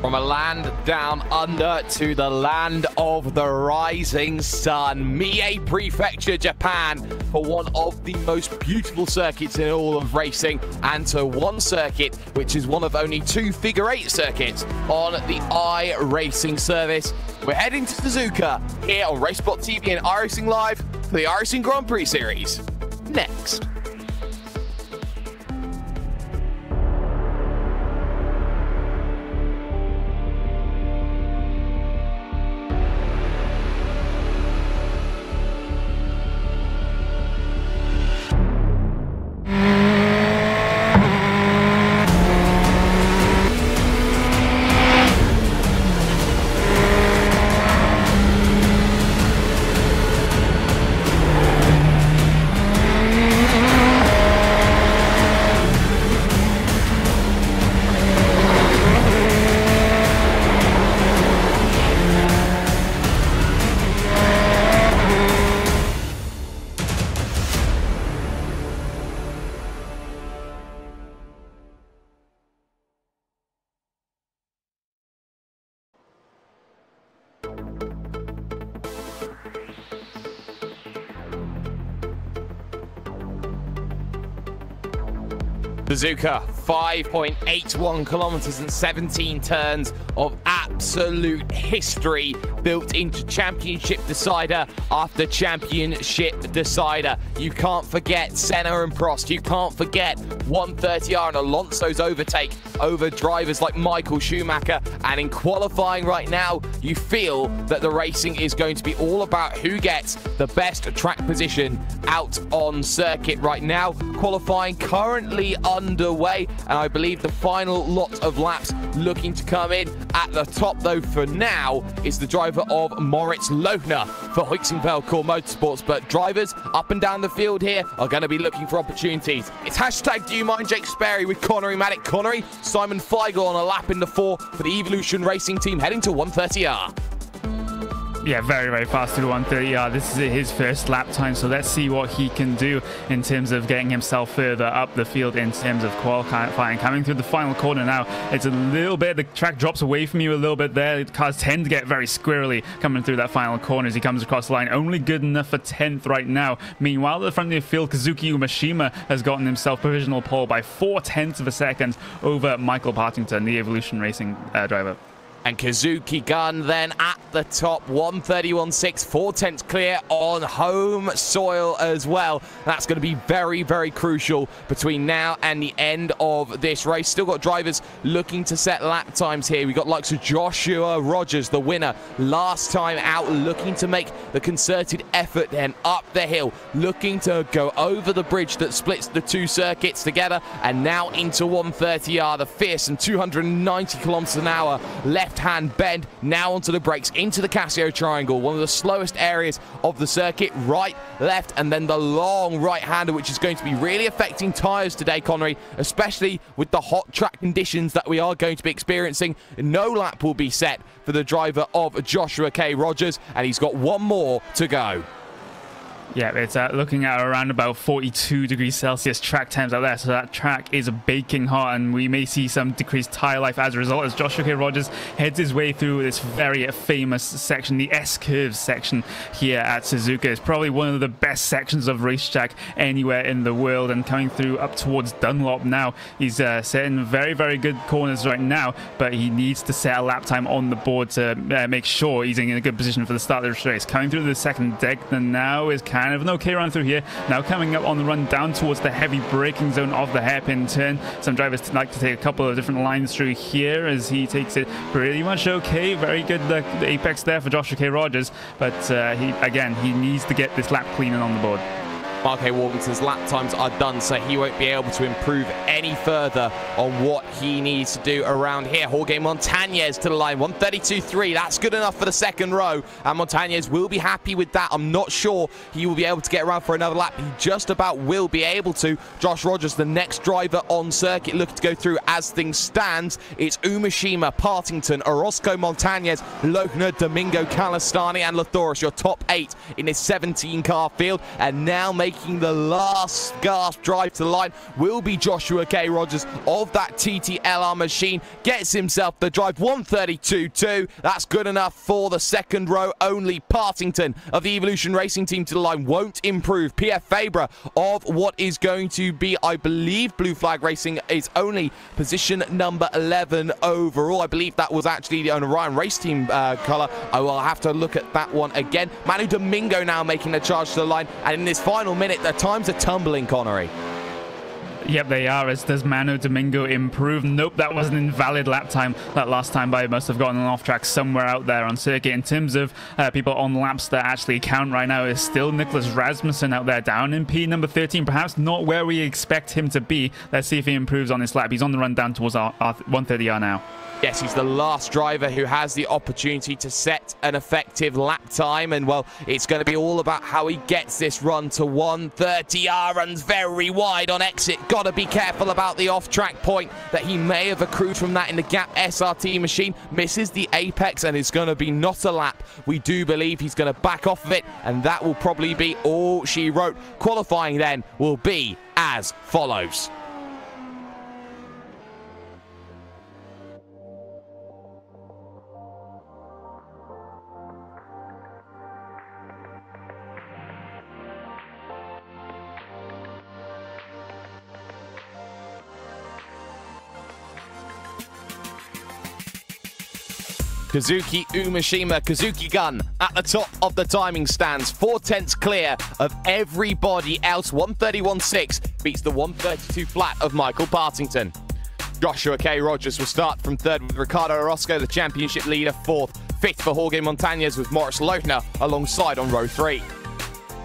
From a land down under to the land of the rising sun, Mie Prefecture, Japan, for one of the most beautiful circuits in all of racing, and to one circuit which is one of only 2 figure-8 circuits on the iRacing service. We're heading to Suzuka here on RaceSpot TV and iRacing Live for the iRacing Grand Prix Series. Next. Suzuka, 5.81 kilometers and 17 turns of absolute history built into championship decider after championship decider. You can't forget Senna and Prost. You can't forget 130R and Alonso's overtake over drivers like Michael Schumacher. And in qualifying right now, you feel that the racing is going to be all about who gets the best track position out on circuit right now. Qualifying currently underway, and I believe the final lot of laps looking to come in. At the top, though, for now, is the driver of Moritz Lohner for Huizenfeld Core Motorsports. But drivers up and down the field here are going to be looking for opportunities. It's hashtag Do You Mind Jake Sparey with Connery, Maddick, Connery, Simon Feigl on a lap in the 4 for the Evolution Racing team heading to 130R. Yeah, very, very fast to 130R. This is his first lap time, so let's see what he can do in terms of getting himself further up the field in terms of qualifying. Coming through the final corner now, it's a little bit, the track drops away from you a little bit there. The cars tend to get very squirrely coming through that final corner as he comes across the line. Only good enough for 10th right now. Meanwhile, at the front of the field, Kazuki Umeshima has gotten himself provisional pole by 0.4 of a second over Michael Partington, the Evolution Racing driver. And Kazuki Gun then at the top, 131.6, 4/10 clear on home soil as well. That's going to be very, very crucial between now and the end of this race. Still got drivers looking to set lap times here. We got likes of Joshua Rogers, the winner last time out, looking to make the concerted effort then up the hill, looking to go over the bridge that splits the 2 circuits together, and now into 130R, the fearsome 290 kilometers an hour left-hand bend, now onto the brakes, into the Casio triangle, one of the slowest areas of the circuit, right, left, and then the long right-hander, which is going to be really affecting tyres today, Connery, especially with the hot track conditions that we are going to be experiencing. No lap will be set for the driver of Joshua K. Rogers, and he's got one more to go. Yeah, it's looking at around about 42 degrees Celsius track temps out there, so that track is baking hot, and we may see some decreased tyre life as a result as Joshua K. Rogers heads his way through this very famous section, the S-curve section here at Suzuka. It's probably one of the best sections of racetrack anywhere in the world, and coming through up towards Dunlop now. He's setting very, very good corners right now, but he needs to set a lap time on the board to make sure he's in a good position for the start of this race. Coming through the second deck, then now is kind of an okay run through here. Now coming up on the run down towards the heavy braking zone of the hairpin turn. Some drivers like to take a couple of different lines through here as he takes it pretty much okay. Very good the apex there for Joshua K. Rogers, but he needs to get this lap clean and on the board. Mark A. Warburton's lap times are done, so he won't be able to improve any further on what he needs to do around here. Jorge Montañez to the line, 132.3. That's good enough for the second row, and Montañez will be happy with that. I'm not sure he will be able to get around for another lap. He just about will be able to. Josh Rogers, the next driver on circuit, looking to go through as things stand. It's Umeshima, Partington, Orozco, Montañez, Lohner, Domingo, Calistani, and Lathoris, your top 8 in this 17-car field. And now making the last gasp drive to the line will be Joshua K. Rogers of that TTLR machine. Gets himself the drive, 132.2. That's good enough for the second row. Only Partington of the Evolution Racing team to the line won't improve. PF Fabre of what is going to be, I believe, Blue Flag Racing is only position number 11 overall. I believe that was actually the Orion Race Team colour. I will have to look at that one again. Manu Domingo now making the charge to the line, and in this final minute, the times are tumbling, Connery. Yep, they are, as does Manu Domingo improve. Nope, that was an invalid lap time. That last time by must have gotten an off track somewhere out there on circuit. In terms of people on laps that actually count right now, is still Nicholas Rasmussen out there down in P number 13. Perhaps not where we expect him to be. Let's see if he improves on this lap. He's on the run down towards our 130R now. Yes, he's the last driver who has the opportunity to set an effective lap time, and well, it's going to be all about how he gets this run to 130R. Runs very wide on exit. Got to be careful about the off-track point that he may have accrued from that in the Gap SRT machine. Misses the apex, and it's going to be not a lap. We do believe he's going to back off of it, and that will probably be all she wrote. Qualifying then will be as follows. Kazuki Umeshima, Kazuki Gun at the top of the timing stands, 4/10 clear of everybody else. 131.6 beats the 132 flat of Michael Partington. Joshua K. Rogers will start from third with Ricardo Orozco, the championship leader, fourth. Fifth for Jorge Montañez with Moritz Lochner alongside on row 3.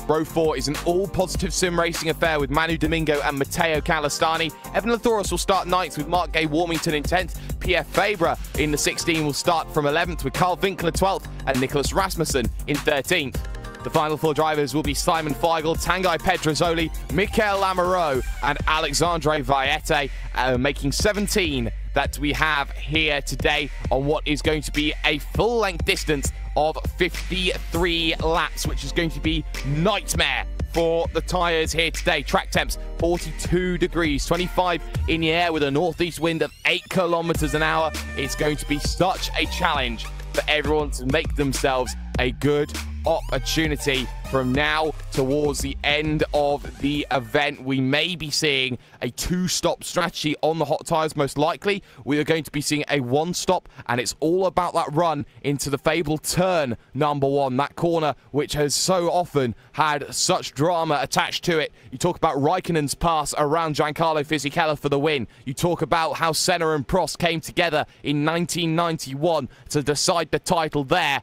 Row 4 is an all-positive sim racing affair with Manu Domingo and Matteo Calistani. Evan Lathoris will start 9th with Mark Gay Warmington in 10th. PF Fabre in the 16 will start from 11th with Carl Winkler 12th and Nicholas Rasmussen in 13th. The final 4 drivers will be Simon Feigl, Tanguy Pedrozzoli, Michael Lamoureux and Alexandre Vallette, making 17 that we have here today on what is going to be a full-length distance of 53 laps, which is going to be nightmare for the tyres here today. Track temps 42 degrees, 25 in the air with a northeast wind of 8 kilometers an hour. It's going to be such a challenge for everyone to make themselves a good opportunity from now towards the end of the event. We may be seeing a 2-stop strategy on the hot tyres, most likely. We are going to be seeing a 1-stop, and it's all about that run into the fabled turn number 1, that corner which has so often had such drama attached to it. You talk about Raikkonen's pass around Giancarlo Fisichella for the win. You talk about how Senna and Prost came together in 1991 to decide the title there.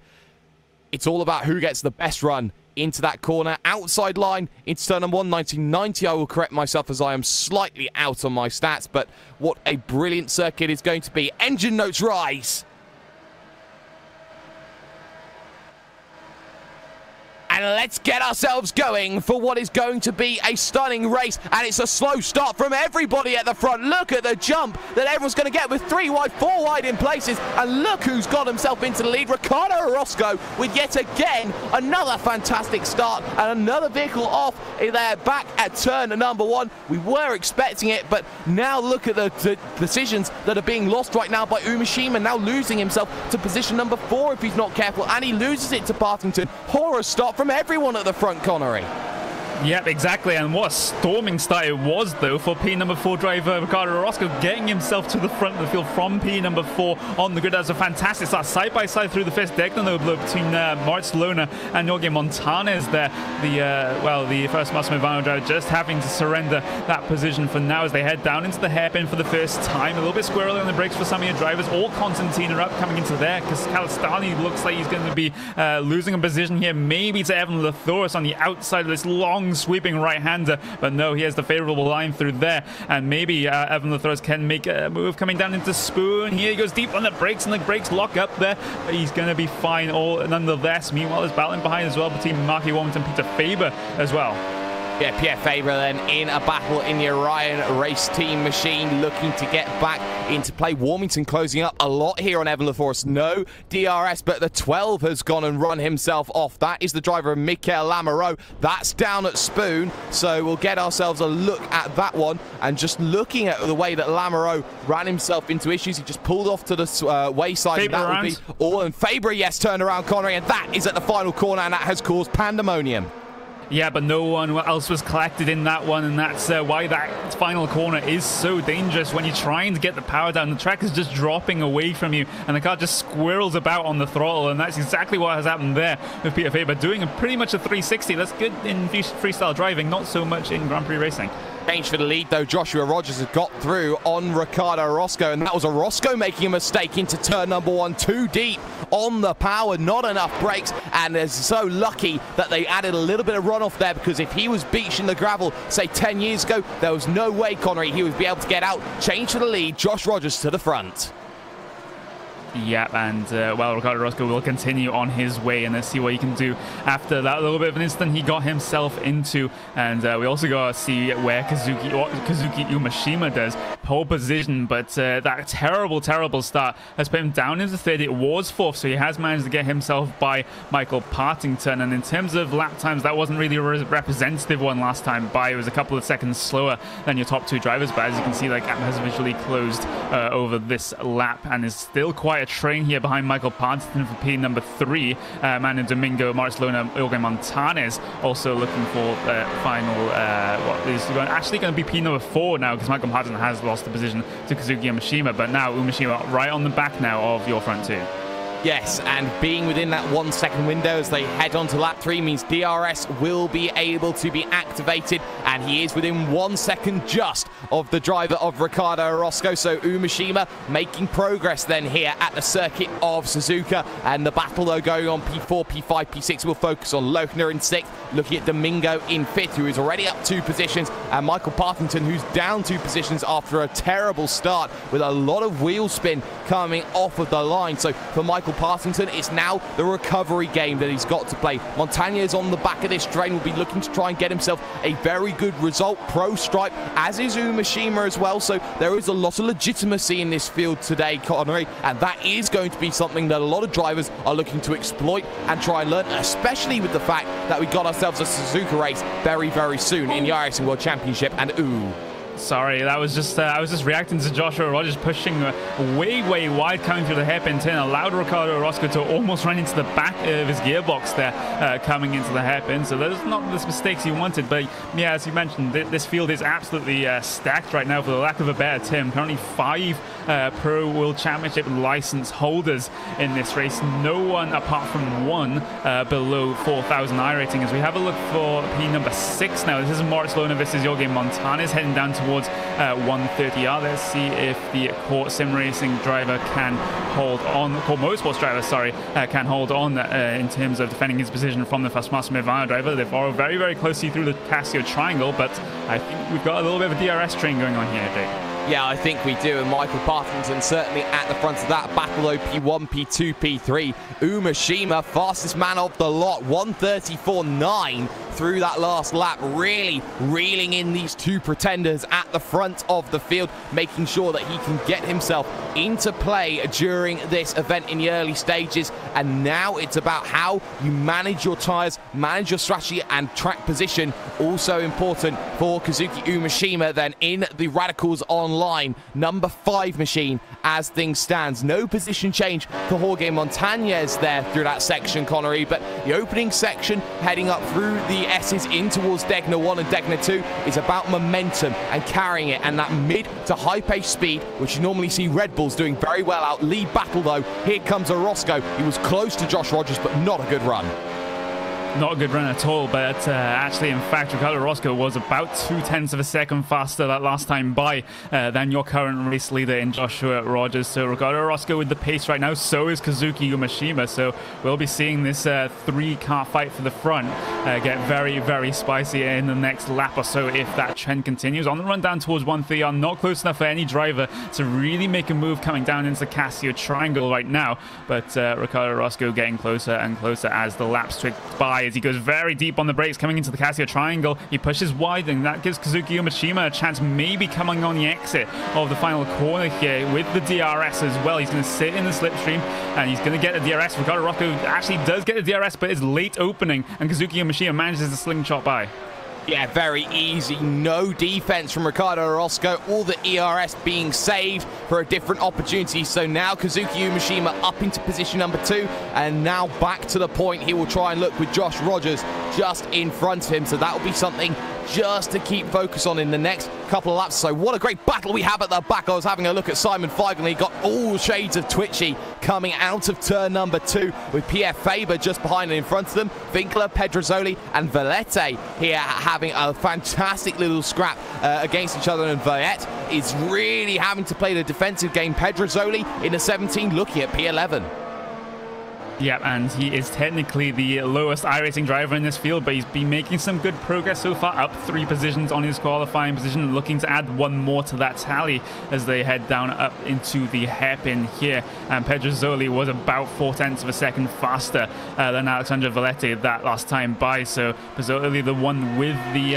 It's all about who gets the best run into that corner. Outside line into turn number 1, 1990. I will correct myself as I am slightly out on my stats, but what a brilliant circuit is going to be. Engine notes rise. And let's get ourselves going for what is going to be a stunning race. And it's a slow start from everybody at the front. Look at the jump that everyone's going to get with 3 wide, 4 wide in places. And look who's got himself into the lead. Ricardo Orozco with yet again another fantastic start. And another vehicle off there back at turn number 1. We were expecting it, but now look at the decisions that are being lost right now by Umeshima. Now losing himself to position number 4 if he's not careful. And he loses it to Partington. Horror start from everyone at the front, Connery. Yep, exactly, and what a storming start it was, though, for P number 4 driver Ricardo Orozco, getting himself to the front of the field from P number 4 on the grid. That's a fantastic start, side-by-side through the first diagonal blow between Moritz Lochner and Jorge Montañez there. The first Massimo Vano driver just having to surrender that position for now as they head down into the hairpin for the first time. A little bit squirrely on the brakes for some of your drivers. All Constantine are up coming into there because Calistani looks like he's going to be losing a position here, maybe to Evan Lathoris on the outside of this long sweeping right-hander, but no, he has the favorable line through there, and maybe Evan Lathoris can make a move coming down into Spoon. Here he goes deep on the brakes, and the brakes lock up there, but he's going to be fine all nonetheless. Meanwhile, there's battling behind as well between Marky Warmington and Peter Fabre as well. Yeah, Pierre Fabre then in a battle in the Orion race team machine, looking to get back into play. Warmington closing up a lot here on Evan LaForce. No DRS, but the 12 has gone and run himself off. That is the driver of Mikel Lamoureux. That's down at Spoon, so we'll get ourselves a look at that one. And just looking at the way that Lamoureux ran himself into issues, he just pulled off to the wayside. Fabre that would be all. And Fabre, yes, turned around Connery, and that is at the final corner, and that has caused pandemonium. Yeah, but no one else was collected in that one, and that's why that final corner is so dangerous. When you're trying to get the power down, the track is just dropping away from you, and the car just squirrels about on the throttle, and that's exactly what has happened there with Peter Fabre doing pretty much a 360. That's good in freestyle driving, not so much in Grand Prix racing. Change for the lead, though. Joshua Rogers has got through on Ricardo Orozco, and that was Orozco making a mistake into turn number 1, too deep on the power, not enough brakes, and is so lucky that they added a little bit of runoff there, because if he was beached in the gravel, say 10 years ago, there was no way, Connery, he would be able to get out. Change for the lead, Josh Rogers to the front. Yep, and well, Ricardo Orozco will continue on his way, and let's see what he can do after that little bit of an incident he got himself into. And we also got to see where Kazuki Umeshima does. Pole position, but that terrible start has put him down into third. It was fourth, so he has managed to get himself by Michael Partington. And in terms of lap times, that wasn't really a representative one last time by. It was a couple of seconds slower than your top two drivers, but as you can see, that gap has visually closed over this lap, and is still quite a train here behind Michael Partington for P number 3. Manu Domingo, Barcelona, Jorge Montanes also looking for final, what is actually going to be P number 4 now, because Michael Partington has lost the position to Kazuki Umeshima, but now Umeshima right on the back now of your front two. Yes, and being within that 1 second window as they head on to lap 3 means DRS will be able to be activated, and he is within 1 second just of the driver of Ricardo Orozco. So Umeshima making progress then here at the circuit of Suzuka, and the battle though going on P4, P5, P6 will focus on Lochner in 6th, looking at Domingo in 5th, who is already up 2 positions, and Michael Partington, who's down 2 positions after a terrible start with a lot of wheel spin coming off of the line. So for Michael Partington, it's now the recovery game that he's got to play. Montañez on the back of this train will be looking to try and get himself a very good result, pro stripe, as is Umeshima as well. So there is a lot of legitimacy in this field today, Connery, and that is going to be something that a lot of drivers are looking to exploit and try and learn, especially with the fact that we got ourselves a Suzuka race very, very soon in the iRacing World Championship. And sorry, that was just I was just reacting to Joshua Rogers pushing way wide coming through the hairpin turn, allowed Ricardo Orozco to almost run into the back of his gearbox there coming into the hairpin. So those are not the mistakes he wanted, but yeah, as you mentioned, this field is absolutely stacked right now, for the lack of a better term. Currently 5 Pro World Championship license holders in this race, no one apart from 1 below 4,000 iRating. As we have a look for P number 6 now, this is Moritz Lohner versus Jorge Montanes heading down towards 130R. Let's see if the Court Sim Racing driver can hold on, Court Motorsports driver, sorry, can hold on in terms of defending his position from the Fastmaster Ivano driver. They follow very closely through the Casio triangle, but I think we've got a little bit of a DRS train going on here, Jake. Yeah, I think we do, and Michael Partington certainly at the front of that battle, though. P1, P2, P3. Umeshima, fastest man of the lot, 134.9 through that last lap, really reeling in these 2 pretenders at the front of the field, making sure that he can get himself into play during this event in the early stages. And now it's about how you manage your tyres, manage your strategy and track position. Also important for Kazuki Umeshima then in the Radicals Online number 5 machine as things stands. No position change for Jorge Montañez there through that section, Connery, but the opening section heading up through the S's in towards Degner 1 and Degner 2 is about momentum and carrying it, and that mid to high pace speed, which you normally see Red Bulls doing very well out. Lead battle though, here comes Orozco. He was close to Josh Rogers, but not a good run. Not a good run at all, but actually, in fact, Ricardo Orozco was about 0.2 of a second faster that last time by than your current race leader in Joshua Rogers. So Ricardo Orozco with the pace right now, so is Kazuki Umeshima. So we'll be seeing this 3-car fight for the front get very spicy in the next lap or so if that trend continues. On the run down towards 130, not close enough for any driver to really make a move coming down into the Casio triangle right now, but Ricardo Orozco getting closer and closer as the laps tick by. by as he goes very deep on the brakes coming into the Casio triangle. He pushes wide, and that gives Kazuki Umeshima a chance maybe coming on the exit of the final corner here with the DRS as well. He's going to sit in the slipstream and he's going to get the DRS. Ricardo Roscoe actually does get the DRS, but it's late opening, and Kazuki Umeshima manages to slingshot by. Yeah, very easy. No defense from Ricardo Orozco. All the ERS being saved for a different opportunity. So now Kazuki Umeshima up into position number 2, and now back to the point. He will try and look with Josh Rogers just in front of him. So that will be something just to keep focus on in the next couple of laps. So what a great battle we have at the back. I was having a look at Simon Feigl, and he got all shades of twitchy coming out of turn number 2 with Pierre Faber just behind and in front of them. Winkler, Pedrozzoli and Vallette here having a fantastic little scrap against each other, and Vallette is really having to play the defensive game. Pedrozzoli in the 17 looking at P11. Yeah, and he is technically the lowest iRacing driver in this field, but he's been making some good progress so far, up 3 positions on his qualifying position, looking to add 1 more to that tally as they head down up into the hairpin here. And Pedrozzoli was about 0.4 of a second faster than Alexandre Vallette that last time by, so Pedrozzoli the one with the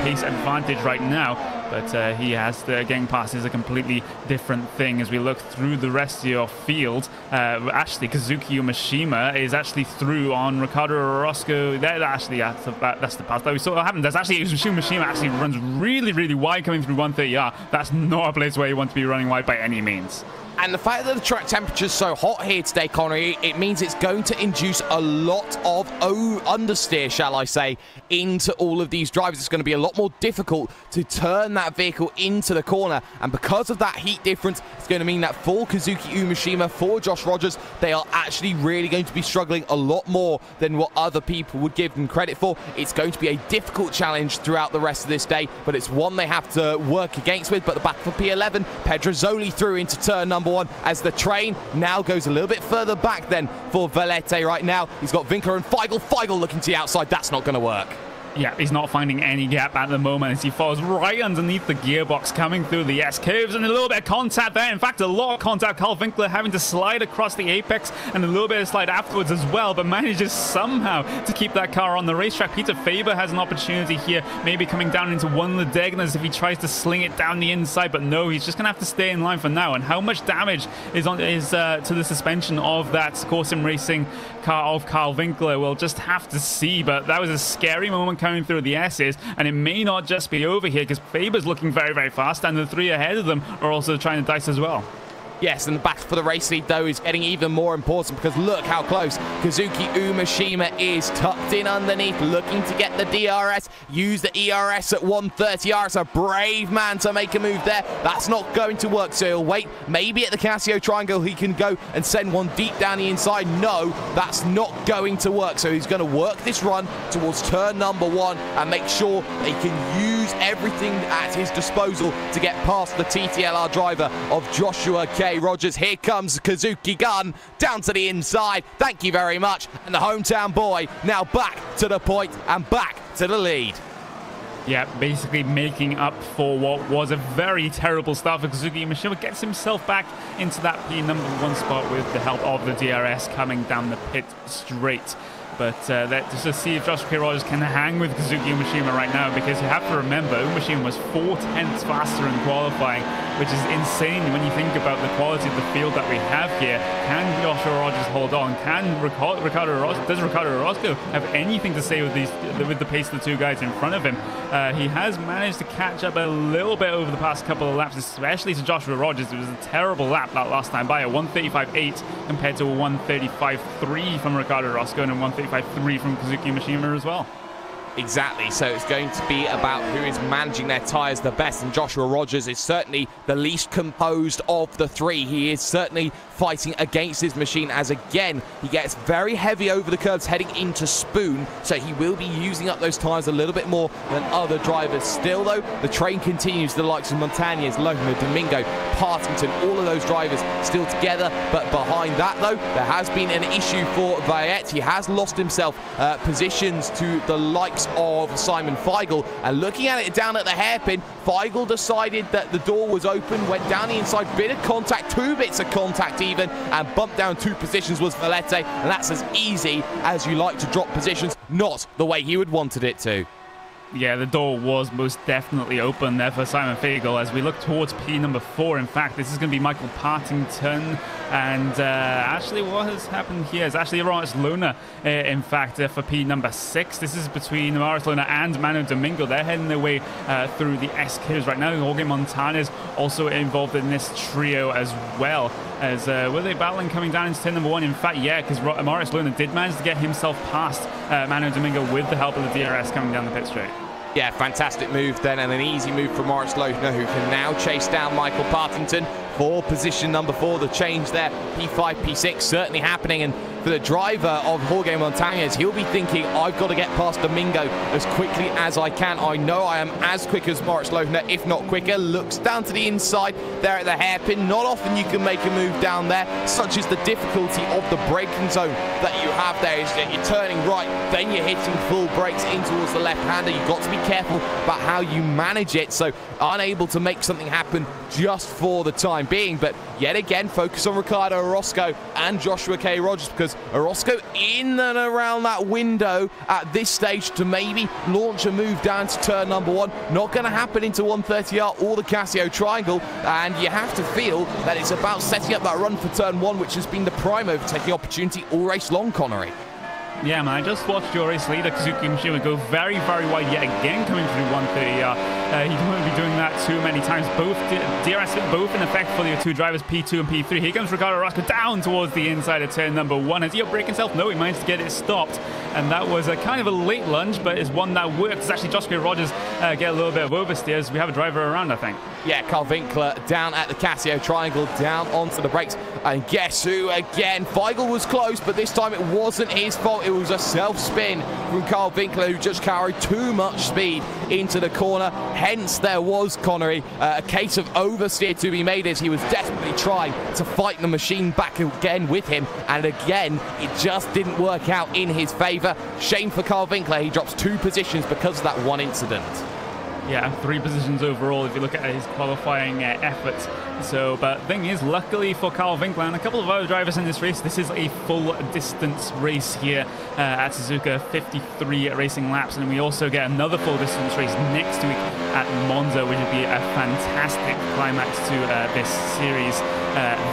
pace advantage right now, but he has to, getting past is a completely different thing. As we look through the rest of your field, actually Kazuki Umeshima is actually through on Ricardo Orozco. That's the pass that we saw happen. That's actually Umeshima actually runs really wide coming through 130R. That's not a place where you want to be running wide by any means. And the fact that the track temperature is so hot here today, Connery, it means it's going to induce a lot of understeer, shall I say, into all of these drivers. It's going to be a lot more difficult to turn that vehicle into the corner. And because of that heat difference, it's going to mean that for Kazuki Umeshima, for Josh Rogers, they are actually really going to be struggling a lot more than what other people would give them credit for. It's going to be a difficult challenge throughout the rest of this day, but it's one they have to work against with. But the battle for P11, Pedrozzoli through into turn number 1 as the train now goes a little bit further back then for Vallette right now. He's got Winkler and Feigl. Feigl looking to the outside. That's not going to work. Yeah, he's not finding any gap at the moment as he falls right underneath the gearbox coming through the S-curves, and a little bit of contact there. In fact, a lot of contact. Carl Winkler having to slide across the apex and a little bit of slide afterwards as well, but manages somehow to keep that car on the racetrack. Peter Faber has an opportunity here, maybe coming down into one of the Degners if he tries to sling it down the inside, but no, he's just going to have to stay in line for now. And how much damage is to the suspension of that Corsim Racing car of Carl Winkler, we'll just have to see. But that was a scary moment coming through the S's, and it may not just be over here because Faber's looking very fast, and the 3 ahead of them are also trying to dice as well. Yes, and the battle for the race lead, though, is getting even more important because look how close Kazuki Umeshima is tucked in underneath, looking to get the DRS, use the ERS at 130R. It's a brave man to make a move there. That's not going to work, so he'll wait. Maybe at the Casio triangle he can go and send one deep down the inside. No, that's not going to work, so he's going to work this run towards turn number 1 and make sure he can use everything at his disposal to get past the TTLR driver of Joshua K. Rogers. Here comes Kazuki Gun down to the inside. Thank you very much. And the hometown boy now back to the point and back to the lead. Yeah, basically making up for what was a very terrible start for Kazuki Umeshima. Gets himself back into that P1 spot with the help of the DRS coming down the pit straight. But let's just see if Josh K. Rogers can hang with Kazuki Umeshima right now, because you have to remember Umeshima was 4/10 faster in qualifying, which is insane when you think about the quality of the field that we have here. Can Joshua Rogers hold on? Can Ricardo Orozco have anything to say with the pace of the 2 guys in front of him? He has managed to catch up a little bit over the past couple of laps, especially to Joshua Rogers. It was a terrible lap that last time by, a 1:35.8 compared to a 1:35.3 from Ricardo Orozco and a 1:35.3 from Kazuki Umeshima as well. Exactly, so it's going to be about who is managing their tyres the best, and Joshua Rogers is certainly the least composed of the 3. He is certainly fighting against his machine, as again he gets very heavy over the curves heading into Spoon, so he will be using up those tyres a little bit more than other drivers. Still though, the train continues, the likes of Montañez, Lohner, Domingo, Partington, all of those drivers still together, but behind that though, there has been an issue for Vallette. He has lost himself positions to the likes pace of Simon Feigl. And looking at it down at the hairpin, Feigl decided that the door was open, went down the inside, bit of contact, 2 bits of contact even, and bumped down 2 positions was Valette. And that's as easy as you like to drop positions, not the way he would wanted it to. Yeah, the door was most definitely open there for Simon Feigl as we look towards P number 4. In fact, this is going to be Michael Partington. And actually, what has happened here is actually Maurice Luna, in fact, for P number 6. This is between Maurice Luna and Manu Domingo. They're heading their way through the S-curves right now. Jorge Montañez also involved in this trio as well. As were they battling coming down into turn number 1? In fact, yeah, because Maurice Luna did manage to get himself past Manu Domingo with the help of the DRS coming down the pit straight. Yeah, fantastic move then, and an easy move from Maurice Luna, who can now chase down Michael Partington for position number 4. The change there, P5, P6, certainly happening. And for the driver of Jorge Montañez, he'll be thinking, I've got to get past Domingo as quickly as I can. I know I am as quick as Maurice Luna, if not quicker. Looks down to the inside there at the hairpin. Not often you can make a move down there, such is the difficulty of the braking zone that you have there, is that you're turning right, then you're hitting full brakes in towards the left-hander. You've got to be careful about how you manage it, so unable to make something happen just for the time being. But yet again, focus on Ricardo Orozco and Joshua K. Rogers, because Orozco in and around that window at this stage to maybe launch a move down to turn number 1. Not going to happen into 130R or the Casio Triangle, and you have to feel that it's about setting up that run for turn 1, which has been the prime overtaking opportunity all race long, Connery. Yeah, man, I just watched your race leader, Kazuki Mishima, go very, very wide yet again coming through 130R. He won't be doing that too many times. Both DRS both in effect for the 2 drivers, P2 and P3. Here comes Ricardo Orozco down towards the inside of turn number 1. Has he upbraked himself? No, he managed to get it stopped. And that was a kind of a late lunge, but it's one that worked. It's actually Josh K. Rogers get a little bit of oversteer as we have a driver around, I think. Yeah, Carl Winkler down at the Casio Triangle, down onto the brakes. And guess who again? Feigl was close, but this time it wasn't his fault. It was a self-spin from Carl Winkler, who just carried too much speed into the corner. Hence, there was, Connery, a case of oversteer to be made as he was desperately trying to fight the machine back again with him. And again, it just didn't work out in his favor. Shame for Carl Winkler. He drops 2 positions because of that one incident. Yeah, 3 positions overall if you look at his qualifying efforts. So, but thing is, luckily for Carl Winkler and a couple of other drivers in this race, this is a full distance race here at Suzuka, 53 racing laps, and we also get another full distance race next week at Monza, which would be a fantastic climax to this series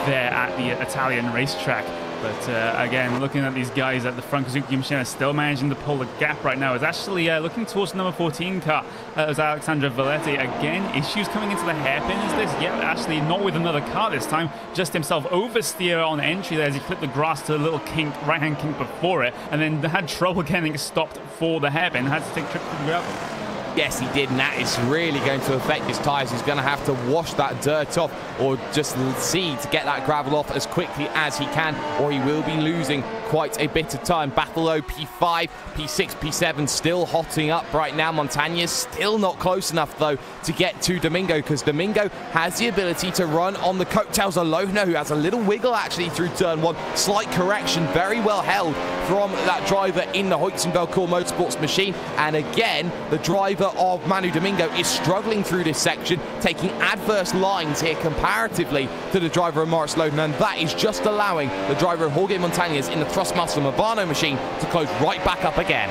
there at the Italian racetrack. But again, looking at these guys at the front, Kazuki Mishima still managing to pull the gap right now. It's actually looking towards the number 14 car. That was Alexandra Valette. Again, issues coming into the hairpin. Is this? Yeah, actually not with another car this time. Just himself oversteer on entry there as he clipped the grass to a little kink, right-hand kink before it, and then had trouble getting stopped for the hairpin. Had to take a trip to the gravel. Yes, he did, and that is really going to affect his tyres. He's going to have to wash that dirt off or just see to get that gravel off as quickly as he can, or he will be losing quite a bit of time. Battle O, P5, P6, P7 still hotting up right now. Montañez still not close enough, though, to get to Domingo, because Domingo has the ability to run on the coattails of Lohner, who has a little wiggle actually through turn 1. Slight correction, very well held from that driver in the Hoytzenvelcourt Motorsports machine. And again, the driver of Manu Domingo is struggling through this section, taking adverse lines here comparatively to the driver of Maurice Lohner, and that is just allowing the driver of Jorge Montañez in the Thrustmaster Movano machine to close right back up again.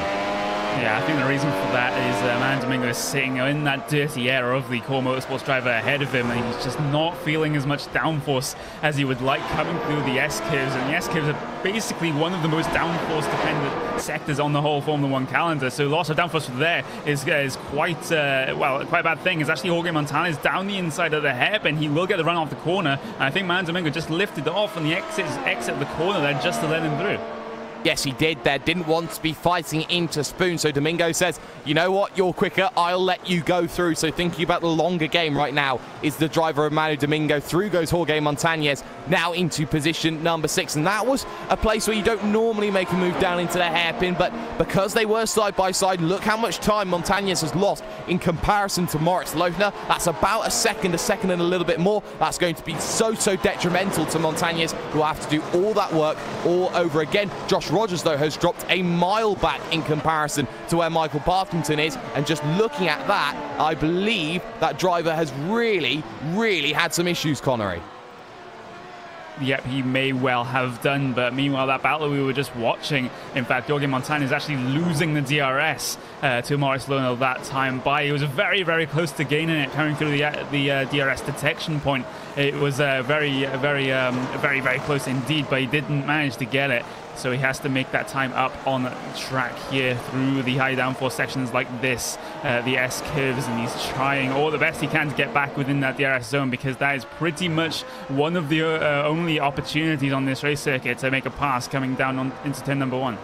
Yeah, I think the reason for that is Manu Domingo is sitting in that dirty air of the Core Motorsports driver ahead of him, and he's just not feeling as much downforce as he would like coming through the S-curves. And the S-curves are basically one of the most downforce-dependent sectors on the whole Formula 1 calendar. So loss of downforce there is quite quite a bad thing. It's actually Jorge Montañez down the inside of the hairpin. He will get the run off the corner, and I think Manu Domingo just lifted off on the exit the corner there just to let him through. Yes, he did there. Didn't want to be fighting into Spoon. So Domingo says, you know what, you're quicker. I'll let you go through. So thinking about the longer game right now is the driver of Manu Domingo. Through goes Jorge Montañez, now into position number 6. And that was a place where you don't normally make a move down into the hairpin. But because they were side by side, look how much time Montañez has lost in comparison to Maurice Lohner. That's about a second and a little bit more. That's going to be so detrimental to Montañez, who will have to do all that work all over again. Josh Rogers, though, has dropped a mile back in comparison to where Michael Partington is. And just looking at that, I believe that driver has really, really had some issues, Connery. Yep, he may well have done, but meanwhile, that battle we were just watching, in fact, Jorge Montana is actually losing the DRS to Maurice Lohnel that time by. He was very, very close to gaining it, coming through the DRS detection point. It was very, very close indeed, but he didn't manage to get it. So he has to make that time up on track here through the high downforce sections like this, the S curves, and he's trying all the best he can to get back within that DRS zone, because that is pretty much one of the only opportunities on this race circuit to make a pass coming down into turn number 1.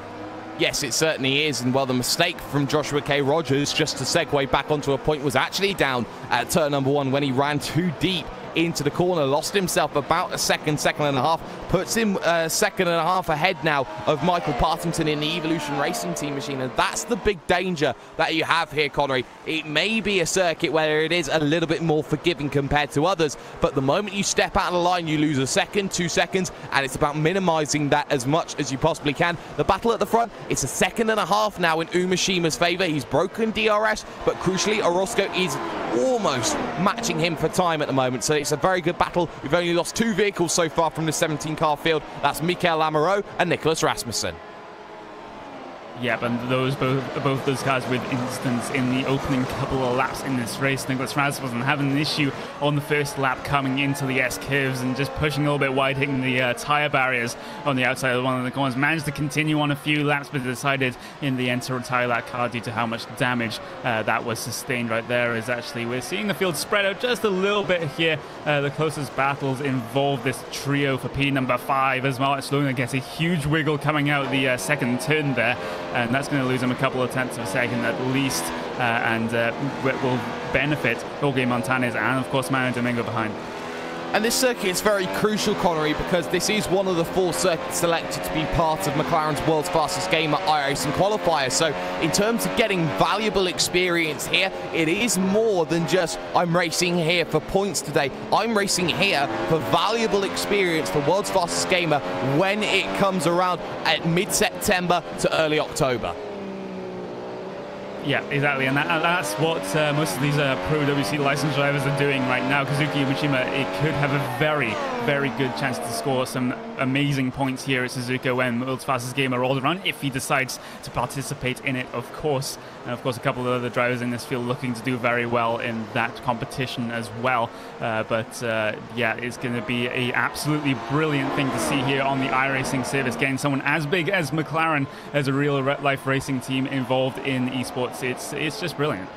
Yes, it certainly is. And, well, the mistake from Joshua K. Rogers, just to segue back onto a point, was actually down at turn number 1 when he ran too deep into the corner, lost himself about a second and a half, puts him a second and a half ahead now of Michael Partington in the Evolution Racing Team machine. And that's the big danger that you have here, Connery. It may be a circuit where it is a little bit more forgiving compared to others, but the moment you step out of the line, you lose a second, 2 seconds, and it's about minimizing that as much as you possibly can. The battle at the front, it's a second and a half now in Umashima's favor. He's broken DRS, but crucially, Orozco is almost matching him for time at the moment. So it's a very good battle. We've only lost 2 vehicles so far from the 17-car field. That's Mikael Amaro and Nicholas Rasmussen. Yep, and both those cars with instance in the opening couple of laps in this race. Nicholas Rasmussen having an issue on the first lap coming into the S curves and just pushing a little bit wide, hitting the tyre barriers on the outside of one of the corners. Managed to continue on a few laps, but decided in the end to retire that car due to how much damage that was sustained right there. Is actually we're seeing the field spread out just a little bit here. The closest battles involve this trio for P number 5 as well. Lohnel gets a huge wiggle coming out the second turn there, and that's going to lose him a couple of tenths of a second at least, and will benefit Jorge Montanez and, of course, Manuel Domingo behind. And this circuit is very crucial, Connery, because this is one of the 4 circuits selected to be part of McLaren's World's Fastest Gamer iRacing qualifier. So in terms of getting valuable experience here, it is more than just I'm racing here for points today. I'm racing here for valuable experience for World's Fastest Gamer when it comes around at mid-September to early October. Yeah, exactly, and that's what most of these pro WC licensed drivers are doing right now. Kazuki Mishima, it could have a very, very good chance to score some amazing points here at Suzuka when World's Fastest Gamer rolls around, if he decides to participate in it, of course. And of course, a couple of other drivers in this field looking to do very well in that competition as well. Yeah, it's going to be an absolutely brilliant thing to see here on the iRacing service. Getting someone as big as McLaren as a real-life racing team involved in esports. It's just brilliant.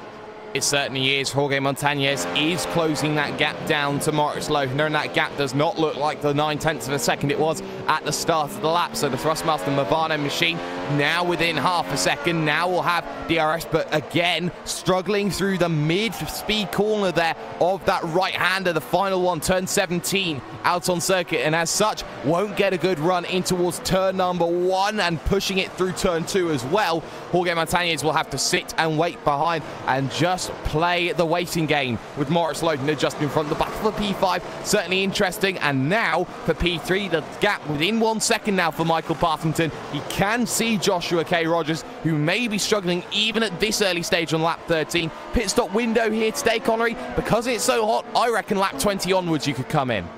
It certainly is. Jorge Montanez is closing that gap down to Maurice Lohnel, and that gap does not look like the 9/10 of a second it was at the start of the lap. So the Thrustmaster Movano machine now within half a second. Now we'll have DRS, but again, struggling through the mid-speed corner there of that right-hander, the final one, turn 17, out on circuit, and as such, won't get a good run in towards turn number 1 and pushing it through turn 2 as well. Jorge Montanez will have to sit and wait behind and just play the waiting game with Maurice Lohnel just in front. The battle for P5 certainly interesting, and now for P3 the gap within 1 second now for Michael Partington. He can see Joshua K. Rogers, who may be struggling even at this early stage on lap 13. Pit stop window here today, Connery, because it's so hot. I reckon lap 20 onwards you could come in.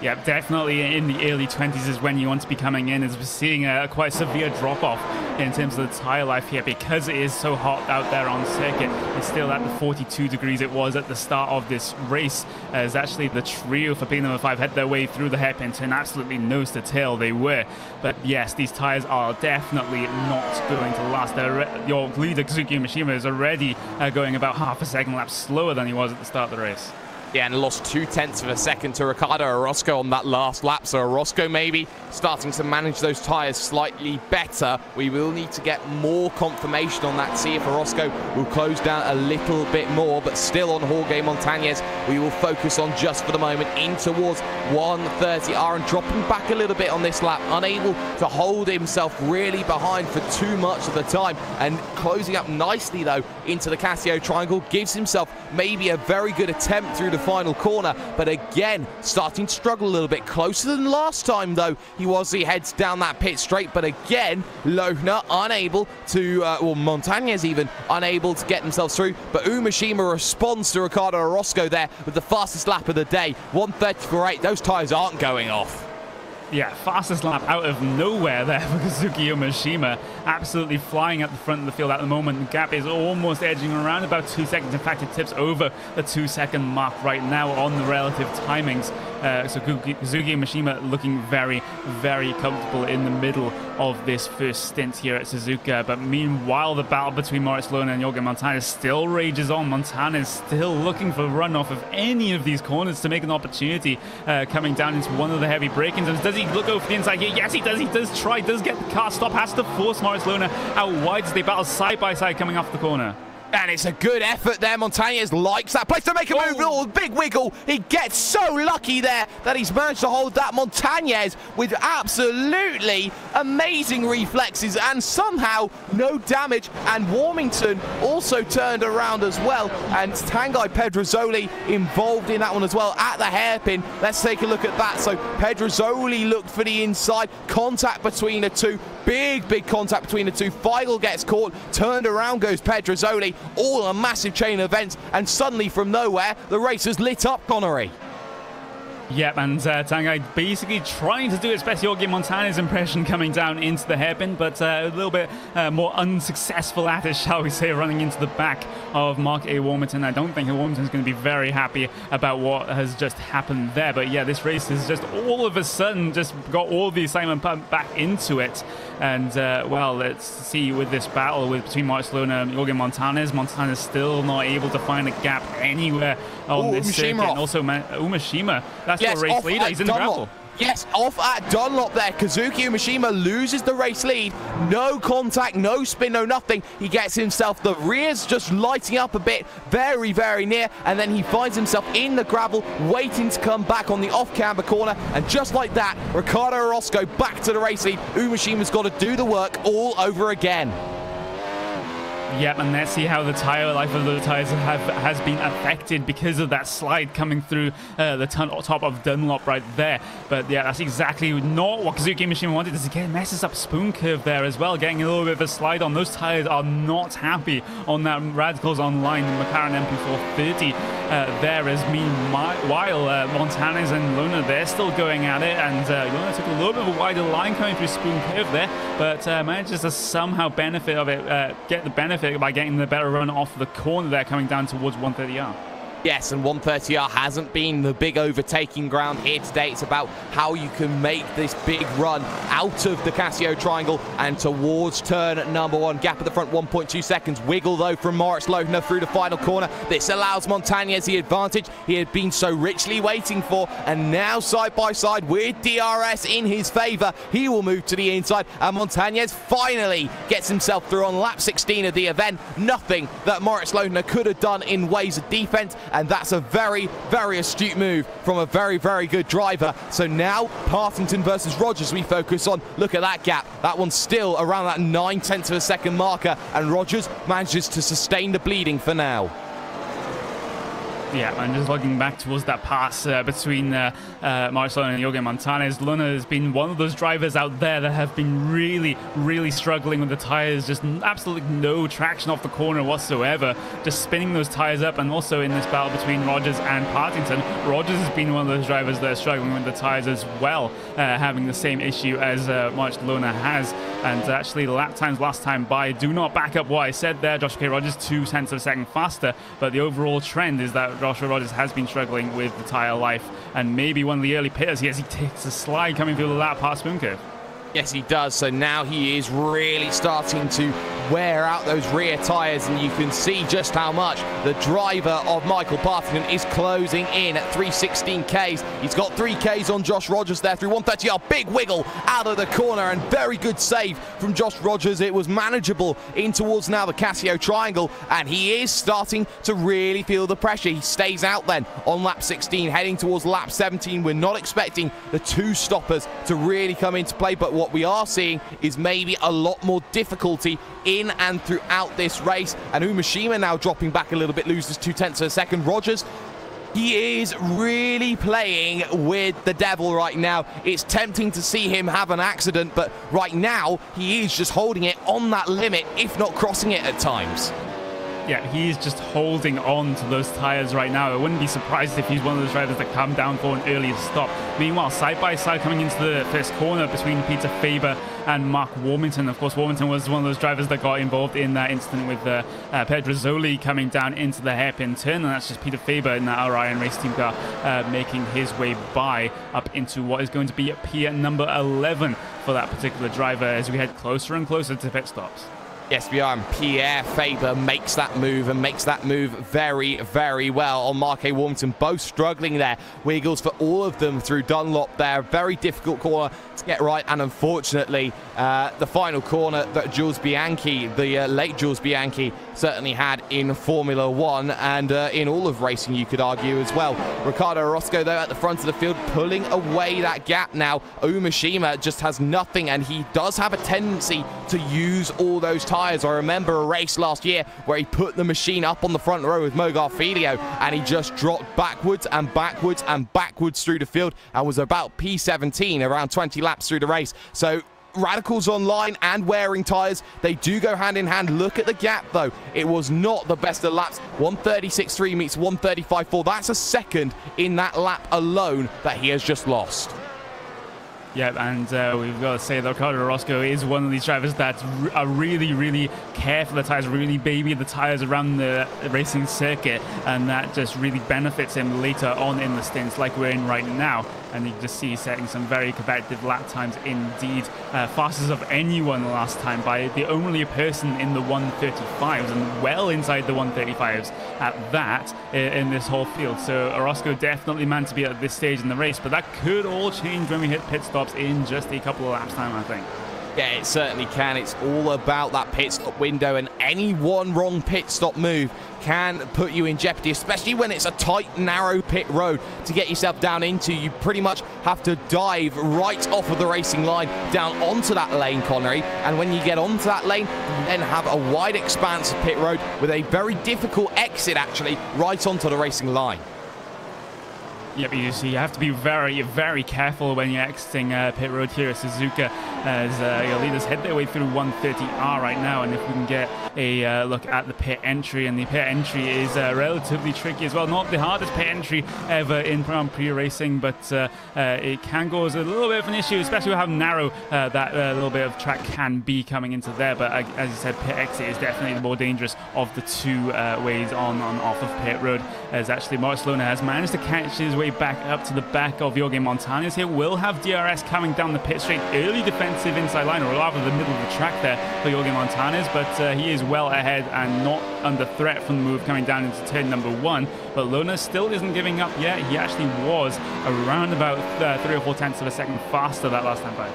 Yeah, definitely in the early 20s is when you want to be coming in, as we're seeing a quite severe drop-off in terms of the tyre life here because it is so hot out there on circuit. It's still at the 42 degrees it was at the start of this race, as actually the trio for P number 5 had their way through the hairpin turn absolutely nose to tail they were. But yes, these tyres are definitely not going to last. Your leader, Kazuki Mishima, is already going about half a second lap slower than he was at the start of the race. Yeah, and lost 2/10 of a second to Ricardo Orozco on that last lap. So Orozco maybe starting to manage those tyres slightly better. We will need to get more confirmation on that, see if Orozco will close down a little bit more. But still on Jorge Montanez, we will focus on just for the moment in towards 1:30. Aaron dropping back a little bit on this lap, unable to hold himself really behind for too much of the time, and closing up nicely though into the Casio triangle, gives himself maybe a very good attempt through the final corner, but again, starting to struggle a little bit. Closer than last time, though, he was. He heads down that pit straight, but again, Lohner unable to, or Montañez even, unable to get themselves through, but Umeshima responds to Ricardo Orozco there with the fastest lap of the day, 1:34.8. Those tyres aren't going off. Yeah, fastest lap out of nowhere there for Kazuki Umeshima. Absolutely flying at the front of the field at the moment. The gap is almost edging around about 2 seconds. In fact, it tips over the 2-second mark right now on the relative timings. So Kazuki Umeshima looking very, very comfortable in the middle of this first stint here at Suzuka. But meanwhile, the battle between Moritz Lohner and Jorge Montañez still rages on. Montañez still looking for a runoff of any of these corners to make an opportunity coming down into one of the heavy break-ins. And does he look over the inside here? Yes, he does. He does try. Does get the car stop. Has to force Moritz Lohner out wide as they battle side by side coming off the corner. And it's a good effort there. Montañez likes that place to make a move. Oh, big wiggle. He gets so lucky there that he's managed to hold that. Montañez with absolutely amazing reflexes and somehow no damage. And Warmington also turned around as well. And Tanguy Pedrozzoli involved in that one as well at the hairpin. Let's take a look at that. So Pedrozzoli looked for the inside. Contact between the two. Big contact between the two. Feigl gets caught. Turned around goes Pedrozzoli. All a massive chain of events, and suddenly from nowhere the race has lit up, Connery. Yep, and Tanguy basically trying to do his best Jorge Montañez impression coming down into the hairpin, but a little bit more unsuccessful at it, shall we say, running into the back of Mark A. Warmington. I don't think Warmington's going to be very happy about what has just happened there, but yeah, this race has just all of a sudden just got all the excitement pumped back into it. And, well, let's see with this battle between Moritz Lohner and Jorge Montañez. Montañez still not able to find a gap anywhere on this circuit. And also Umeshima, that's your race leader. He's in the gravel. Yes, off at Dunlop there. Kazuki Umeshima loses the race lead. No contact, no spin, no nothing. He gets himself, the rear's just lighting up a bit, very near, and then he finds himself in the gravel, waiting to come back on the off-camber corner, and just like that, Ricardo Orozco back to the race lead. Umeshima's got to do the work all over again. Yep, and let's see how the tire life of the tires has been affected because of that slide coming through the top of Dunlop right there. But yeah, that's exactly not what Kazuki Umeshima wanted. This again messes up spoon curve there as well, getting a little bit of a slide on. Those tires are not happy on that Radicals Online McLaren MP430 there. As meanwhile, Montañez and Lohner, they're still going at it, and Lohner took a little bit of a wider line coming through spoon curve there, but manages to somehow benefit of it, get the benefit by getting the better run off the corner there coming down towards 130R. Yes, and 130R hasn't been the big overtaking ground here today. It's about how you can make this big run out of the Casio triangle and towards turn number one. Gap at the front, 1.2 seconds. Wiggle, though, from Moritz Lohner through the final corner. This allows Montañez the advantage he had been so richly waiting for. And now, side by side with DRS in his favor, he will move to the inside. And Montañez finally gets himself through on lap 16 of the event. Nothing that Moritz Lohner could have done in ways of defense. And that's a very astute move from a very good driver. So now Partington versus Rogers we focus on. Look at that gap. That one's still around that 0.9 of a second marker, and Rogers manages to sustain the bleeding for now. Yeah, and just looking back towards that pass between Moritz Lohner and Jorge Montañez, Lohner has been one of those drivers out there that have been really struggling with the tires. Just absolutely no traction off the corner whatsoever. Just spinning those tires up, and also in this battle between Rogers and Partington, Rogers has been one of those drivers that are struggling with the tires as well, having the same issue as Moritz Lohner has. And actually, the lap times last time by do not back up what I said there. Joshua K. Rogers 0.2 of a second faster, but the overall trend is that Joshua Rogers has been struggling with the tire life, and maybe one of the early pitters, yes, he takes a slide coming through the lap past spoon curve. Yes, he does. So now he is really starting to wear out those rear tyres, and you can see just how much the driver of Michael Partington is closing in at 316 Ks. He's got 3 Ks on Josh Rogers there through 130R. Big wiggle out of the corner, and very good save from Josh Rogers. It was manageable in towards now the Casio triangle, and he is starting to really feel the pressure. He stays out then on lap 16, heading towards lap 17. We're not expecting the two stoppers to really come into play, but what we are seeing is maybe a lot more difficulty in and throughout this race. And Umeshima now dropping back a little bit, loses 0.2 of a second. Rogers He is really playing with the devil right now. It's tempting to see him have an accident, but right now he is just holding it on that limit, if not crossing it at times. Yeah, he's just holding on to those tires right now. I wouldn't be surprised if he's one of those drivers that come down for an earlier stop. Meanwhile, side by side coming into the first corner between Peter Faber and Mark Warmington. Of course, Warmington was one of those drivers that got involved in that incident with Pedrozzoli coming down into the hairpin turn, and that's just Peter Faber in that Orion race team car making his way by up into what is going to be P number 11 for that particular driver as we head closer and closer to pit stops. Yes, we are, and Pierre Faber makes that move, and makes that move very, very well on Mark A. Warmington. Both struggling there. Wiggles for all of them through Dunlop there. Very difficult corner to get right, and unfortunately, the final corner that Jules Bianchi, the late Jules Bianchi, certainly had in Formula One, and in all of racing, you could argue as well. Ricardo Orozco, though, at the front of the field, pulling away that gap now. Umeshima just has nothing, and he does have a tendency to use all those tires. I remember a race last year where he put the machine up on the front row with Mogar Filio, and he just dropped backwards and backwards and backwards through the field and was about P17 around 20 laps through the race. So radicals online and wearing tires, they do go hand in hand. Look at the gap though, it was not the best of laps. 136.3 meets 135.4. That's a second in that lap alone that he has just lost. Yeah, and we've got to say that Ricardo Orozco is one of these drivers that are really, really care for the tires, really baby the tires around the racing circuit, and that just really benefits him later on in the stints like we're in right now. And you can just see he's setting some very competitive lap times indeed. Fastest of anyone last time by the only person in the 135s, and well inside the 135s at that in this whole field. So Orozco definitely meant to be at this stage in the race, but that could all change when we hit pit stops in just a couple of laps time, I think. Yeah, it certainly can. It's all about that pit stop window, and any one wrong pit stop move can put you in jeopardy, especially when it's a tight, narrow pit road to get yourself down into. You pretty much have to dive right off of the racing line down onto that lane, Connery, and when you get onto that lane, you then have a wide expanse of pit road with a very difficult exit, actually, right onto the racing line. Yep, you see, you have to be very, very careful when you're exiting pit road here at Suzuka, as your leaders head their way through 130R right now. And if we can get a look at the pit entry, and the pit entry is relatively tricky as well. Not the hardest pit entry ever in Grand Prix racing, but it can go as a little bit of an issue, especially with how narrow that little bit of track can be coming into there. But as you said, pit exit is definitely the more dangerous of the two ways on and off of pit road, as actually Moritz Lohner has managed to catch his way back up to the back of Jorge Montañez here. Will have DRS coming down the pit straight. Early defensive inside line, or rather the middle of the track there for Jorge Montañez, but he is well ahead and not under threat from the move coming down into turn number 1. But Lohner still isn't giving up yet. He actually was around about 3 or 4 tenths of a second faster that last time by.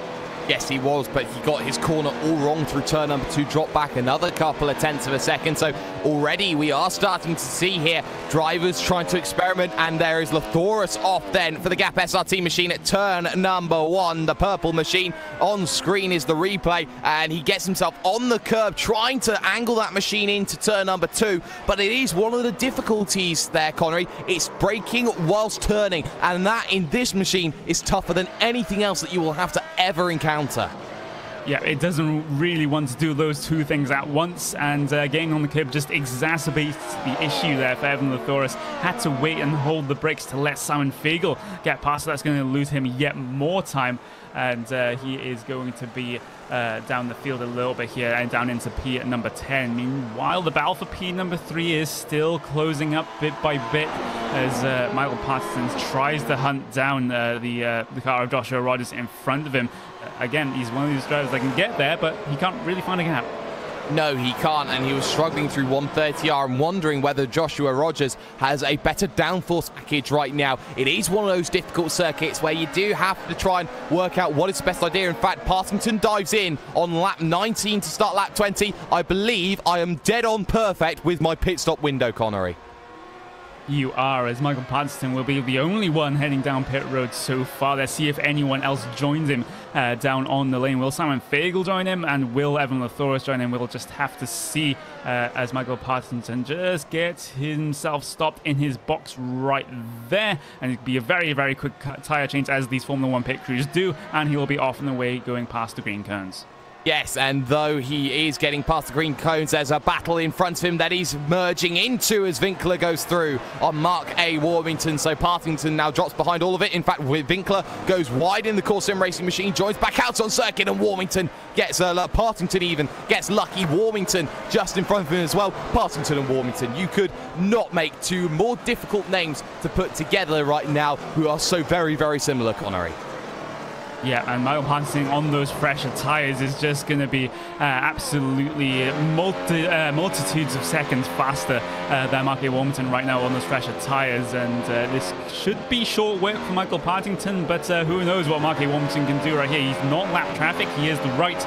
Yes, he was, but he got his corner all wrong through turn number 2, dropped back another couple of tenths of a second. So already we are starting to see here drivers trying to experiment, and there is Lathoris off then for the Gap SRT machine at turn number 1. The purple machine on screen is the replay, and he gets himself on the curb trying to angle that machine into turn number 2. But it is one of the difficulties there, Connery. It's braking whilst turning, and that in this machine is tougher than anything else that you will have to ever encounter. Yeah, it doesn't really want to do those two things at once, and getting on the curb just exacerbates the issue there for Evan Lathoris. Had to wait and hold the brakes to let Simon Fagel get past. That's going to lose him yet more time, and he is going to be down the field a little bit here and down into P at number 10. Meanwhile, the battle for P number 3 is still closing up bit by bit as Michael Patterson tries to hunt down the car of Joshua Rogers in front of him. Again, he's one of these drivers that can get there, but he can't really find a gap. No, he can't, and he was struggling through 130R and wondering whether Joshua Rogers has a better downforce package right now. It is one of those difficult circuits where you do have to try and work out what is the best idea. In fact, Partington dives in on lap 19 to start lap 20. I believe I am dead on perfect with my pit stop window, Connery. You are, as Michael Partington will be the only one heading down pit road so far. Let's see if anyone else joins him down on the lane. Will Simon Fagel join him, and will Evan Lathoris join him? We'll just have to see as Michael Partington just gets himself stopped in his box right there. And it'll be a very, very quick tyre change, as these Formula 1 pit crews do, and he will be off and away going past the green cones. Yes, and though he is getting past the green cones, there's a battle in front of him that he's merging into as Winkler goes through on Mark A. Warmington. So Partington now drops behind all of it. In fact, Winkler goes wide in the core sim racing machine, joins back out on circuit, and Warmington gets, Partington even gets lucky. Warmington just in front of him as well. Partington and Warmington, you could not make two more difficult names to put together right now, who are so very, very similar, Connery. Yeah, and Michael Partington on those fresher tyres is just going to be absolutely multitudes of seconds faster than Mark A. Warmington right now on those fresher tyres. And this should be short work for Michael Partington, but who knows what Mark A. Warmington can do right here. He's not lap traffic. He has the right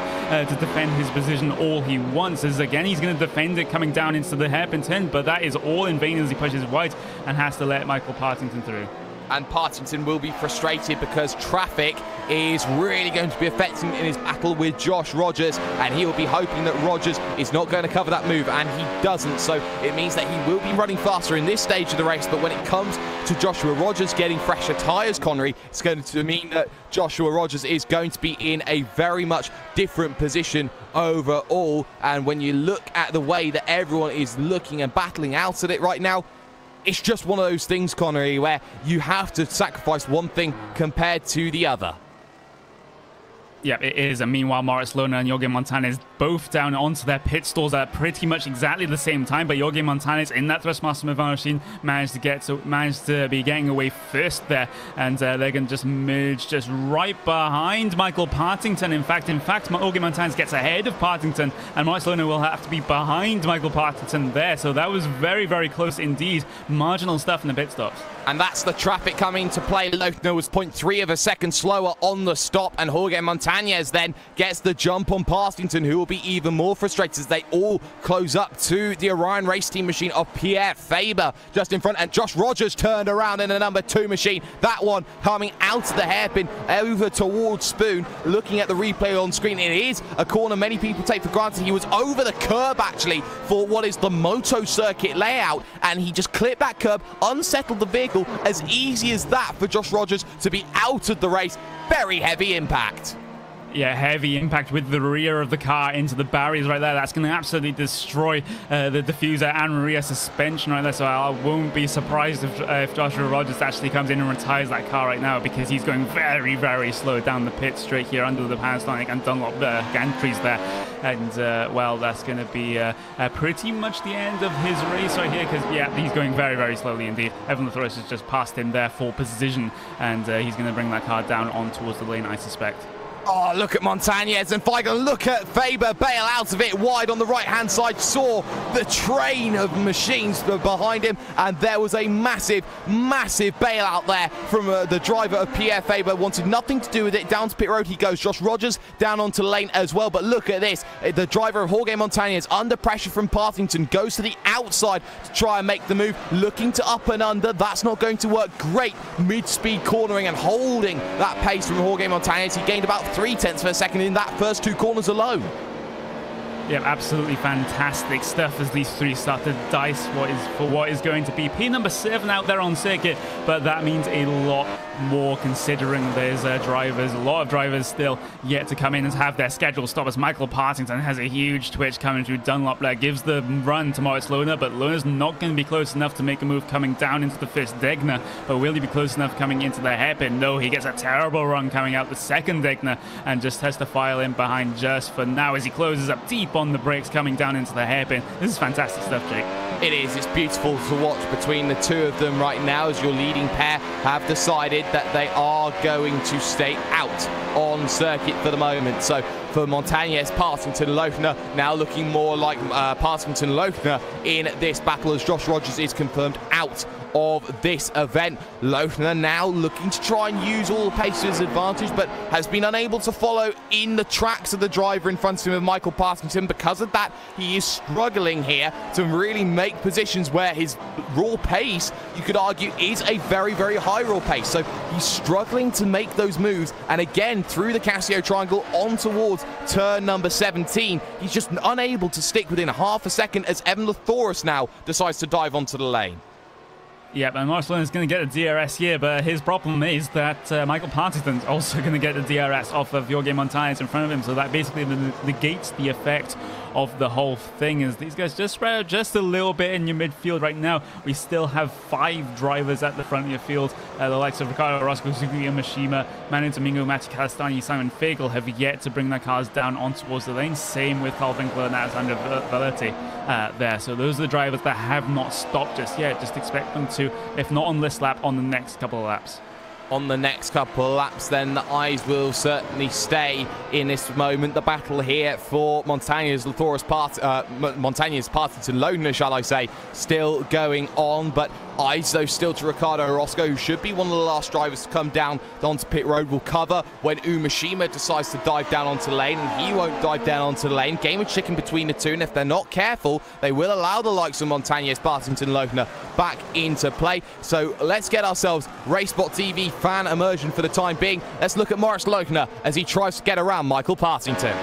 to defend his position all he wants. As again, he's going to defend it coming down into the hairpin turn, but that is all in vain as he pushes wide and has to let Michael Partington through. And Partington will be frustrated because traffic is really going to be affecting in his battle with Josh Rogers, and he will be hoping that Rogers is not going to cover that move, and he doesn't. So it means that he will be running faster in this stage of the race, but when it comes to Joshua Rogers getting fresher tyres, Connery, it's going to mean that Joshua Rogers is going to be in a very much different position overall. And when you look at the way that everyone is looking and battling out at it right now, it's just one of those things, Connery, where you have to sacrifice one thing compared to the other. Yeah, it is. And meanwhile, Moritz Lohner and Jorge Montanez both down onto their pit stalls at pretty much exactly the same time. But Jorge Montanez in that Thrustmaster Movano machine managed to be getting away first there, and they're going to just merge just right behind Michael Partington. In fact, Jorge Montanez gets ahead of Partington, and Moritz Lohner will have to be behind Michael Partington there. So that was very, very close indeed. Marginal stuff in the pit stops. And that's the traffic coming into play. Lohner was 0.3 of a second slower on the stop, and Jorge Montanez then gets the jump on Partington, who will be even more frustrated as they all close up to the Orion race team machine of Pierre Faber just in front. And Josh Rogers turned around in a number 2 machine. That one coming out of the hairpin over towards Spoon. Looking at the replay on screen, it is a corner many people take for granted. He was over the curb actually for what is the moto circuit layout, and he just clipped that curb, unsettled the vehicle. As easy as that for Josh Rogers to be out of the race. Very heavy impact. Yeah, heavy impact with the rear of the car into the barriers right there. That's going to absolutely destroy the diffuser and rear suspension right there. So I won't be surprised if Joshua Rogers actually comes in and retires that car right now, because he's going very, very slow down the pit straight here under the Panasonic and Dunlop gantries there. And, well, that's going to be pretty much the end of his race right here, because, yeah, he's going very, very slowly indeed. Evan Lathoris has just passed him there for position, and he's going to bring that car down on towards the lane, I suspect. Oh, look at Montanez and Feigl. Look at Faber bail out of it wide on the right-hand side. Saw the train of machines behind him, and there was a massive, massive bailout there from the driver of Pierre Faber. Wanted nothing to do with it. Down to pit road he goes. Josh Rogers down onto the lane as well. But look at this. The driver of Jorge Montanez under pressure from Partington goes to the outside to try and make the move. Looking to up and under. That's not going to work. Great mid-speed cornering and holding that pace from Jorge Montanez. He gained about 0.3 of a second in that first 2 corners alone. Yeah, absolutely fantastic stuff as these three start to dice what is going to be P number 7 out there on circuit, but that means a lot more considering there's a lot of drivers still yet to come in and have their schedule stop, as Michael Partington has a huge twitch coming through Dunlop there, gives the run to Moritz Lohner, but Lohner's not going to be close enough to make a move coming down into the first Degner. But will he be close enough coming into the hairpin? No, he gets a terrible run coming out the second Degner and just has to file in behind just for now as he closes up deep on the brakes coming down into the hairpin. This is fantastic stuff, Jake. It is. It's beautiful to watch between the two of them right now, as your leading pair have decided that they are going to stay out on circuit for the moment. So for Montanez, Partington, Lohner now looking more like Partington, Lohner in this battle, as Josh Rogers is confirmed out of this event. Lohner now looking to try and use all the pace to his advantage, but has been unable to follow in the tracks of the driver in front of him, Michael Partington. Because of that, he is struggling here to really make positions where his raw pace, you could argue, is a very, very high raw pace. So he's struggling to make those moves, and again, through the Casio triangle on towards turn number 17, he's just unable to stick within half a second as Evan Lathoris now decides to dive onto the lane. Yep, and Marcelin is going to get a DRS here, but his problem is that Michael Partington's also going to get the DRS off of Jorge Montañez in front of him, so that basically negates the effect of the whole thing. As these guys just spread out just a little bit in your midfield right now. We still have 5 drivers at the front of your field. The likes of Ricardo Orozco, Suzuka Mishima, Manu Domingo, Matty Calistani, Simon Fagel have yet to bring their cars down on towards the lane. Same with Carl Winkler and Alexander Valente there. So those are the drivers that have not stopped just yet. Just expect them to, if not on this lap, on the next couple of laps. On the next couple of laps, then the eyes will certainly stay in this moment. The battle here for Montañez, Partington, Lohner, shall I say, still going on, but eyes though still to Ricardo Orozco, who should be one of the last drivers to come down onto pit road. Will cover when Umeshima decides to dive down onto the lane, and he won't dive down onto the lane. Game of chicken between the two, and if they're not careful, they will allow the likes of Montañez, Partington, Lohner back into play. So let's get ourselves Racebot TV fan immersion for the time being. Let's look at Maurice Lohner as he tries to get around Michael Partington.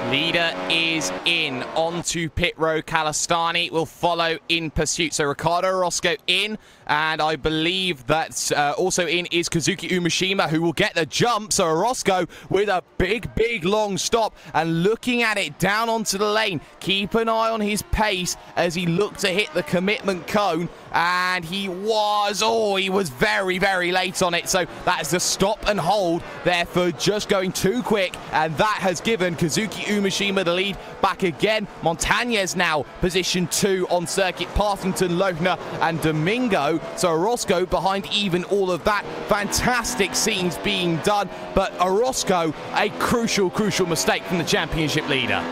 Leader is in onto pit road. Calistani will follow in pursuit. So Ricardo Orozco in, and I believe that's also in is Kazuki Umeshima, who will get the jump. So Orozco with a big long stop and looking at it down onto the lane. Keep an eye on his pace as he looked to hit the commitment cone, and he was very late on it. So that is a stop and hold there for just going too quick, and that has given Kazuki Umeshima the lead back again. Montañez now position 2 on circuit. Partington, Lohner and Domingo. So Orozco behind even all of that. Fantastic scenes being done, but Orozco, a crucial mistake from the championship leader.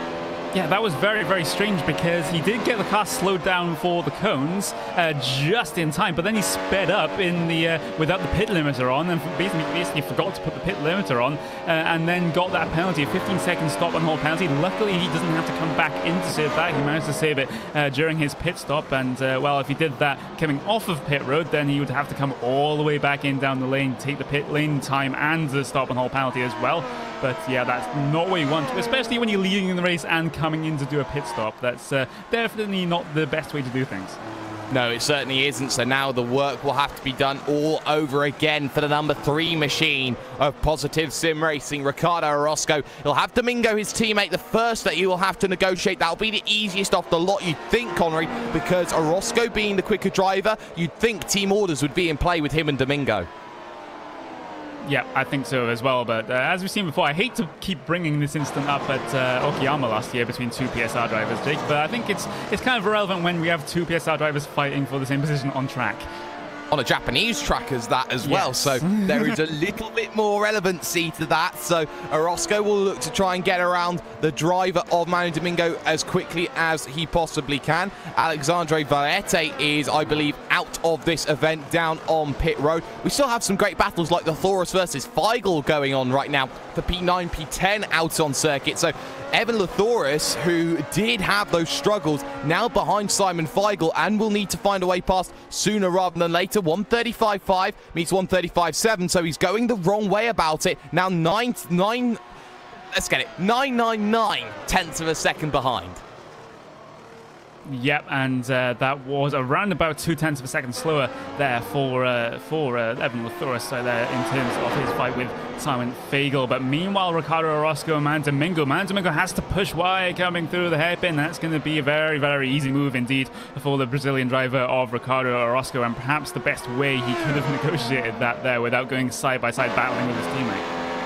Yeah, that was very strange because he did get the car slowed down for the cones just in time, but then he sped up in the without the pit limiter on, and basically forgot to put the pit limiter on, and then got that penalty, a 15-second stop and hold penalty. Luckily, he doesn't have to come back in to save that. He managed to save it during his pit stop, and well, if he did that coming off of pit road, then he would have to come all the way back in down the lane, take the pit lane time and the stop and hold penalty as well. But yeah, that's not what you want, especially when you're leading in the race and coming in to do a pit stop. That's definitely not the best way to do things. No, it certainly isn't. So now the work will have to be done all over again for the number 3 machine of Positive Sim Racing, Ricardo Orozco. He'll have Domingo, his teammate, the first that he will have to negotiate. That'll be the easiest off the lot, you'd think, Connery, because Orozco being the quicker driver, you'd think team orders would be in play with him and Domingo. Yeah, I think so as well. But as we've seen before, I hate to keep bringing this incident up at Okayama last year between two PSR drivers, Jake. But I think it's kind of irrelevant when we have two PSR drivers fighting for the same position on track. On a Japanese track as that as well, so there is a little bit more relevancy to that. So Orozco will look to try and get around the driver of Manu Domingo as quickly as he possibly can. Alexandre Valete is, I believe, out of this event down on pit road. We still have some great battles like the Thoris versus Feigl going on right now for P9, P10 out on circuit. So Evan Lathoris, who did have those struggles, now behind Simon Feigl and will need to find a way past sooner rather than later. 135.5 meets 135.7, so he's going the wrong way about it. Now 999 tenths of a second behind. Yep, and that was around about 0.2 of a second slower there for Evan Lathoris there in terms of his fight with Simon Feigl. But meanwhile, Ricardo Orozco and Manu Domingo has to push wide coming through the hairpin. That's going to be a very, very easy move indeed for the Brazilian driver of Ricardo Orozco, and perhaps the best way he could have negotiated that there without going side-by-side battling with his teammate.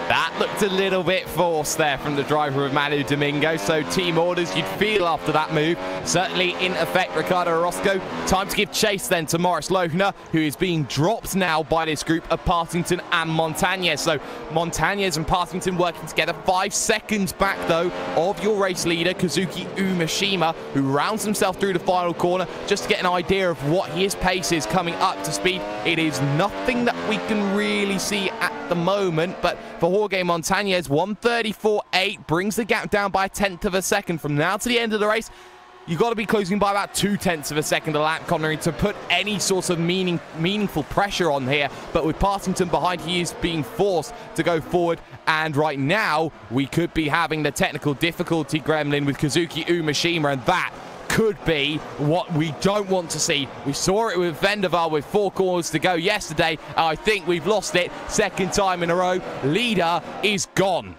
That looked a little bit forced there from the driver of Manu Domingo, so team orders you'd feel after that move. Certainly in effect, Ricardo Orozco. Time to give chase then to Maurice Lohner, who is being dropped now by this group of Partington and Montañez. So Montañez and Partington working together. 5 seconds back, though, of your race leader, Kazuki Umeshima, who rounds himself through the final corner. Just to get an idea of what his pace is coming up to speed, it is nothing that we can really see at the moment, but for Jorge Montañez, 134.8 brings the gap down by 1/10 of a second. From now to the end of the race, you've got to be closing by about 0.2 of a second a lap, Connery, to put any sort of meaningful pressure on here. But with Partington behind, he is being forced to go forward. And right now, we could be having the technical difficulty gremlin with Kazuki Umeshima, and that could be what we don't want to see. We saw it with Vendaval with 4 corners to go yesterday. I think we've lost it. Second time in a row. Leader is gone.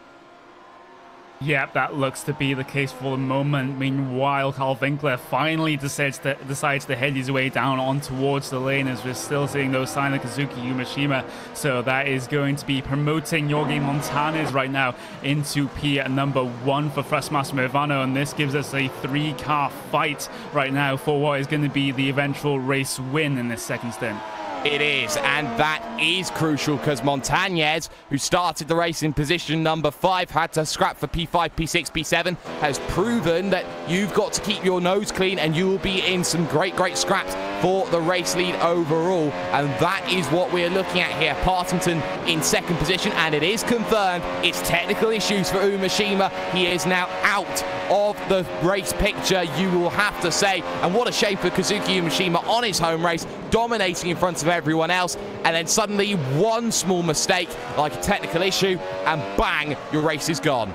Yep, that looks to be the case for the moment. Meanwhile, Carl Winkler finally decides to head his way down on towards the lane, as we're still seeing those signs of Kazuki Umeshima. So that is going to be promoting Jorge Montañez right now into P at number 1 for Thrustmaster Movano, and this gives us a 3-car fight right now for what is going to be the eventual race win in this second stint. It is, and that is crucial because Montañez, who started the race in position number 5, had to scrap for P5, P6, P7, has proven that you've got to keep your nose clean and you will be in some great scraps for the race lead overall, and that is what we're looking at here. Partington in second position, and it is confirmed it's technical issues for Umeshima. He is now out of the race picture, you will have to say, and what a shame for Kazuki Umeshima on his home race, dominating in front of everyone else, and then suddenly one small mistake, like a technical issue, and bang, your race is gone.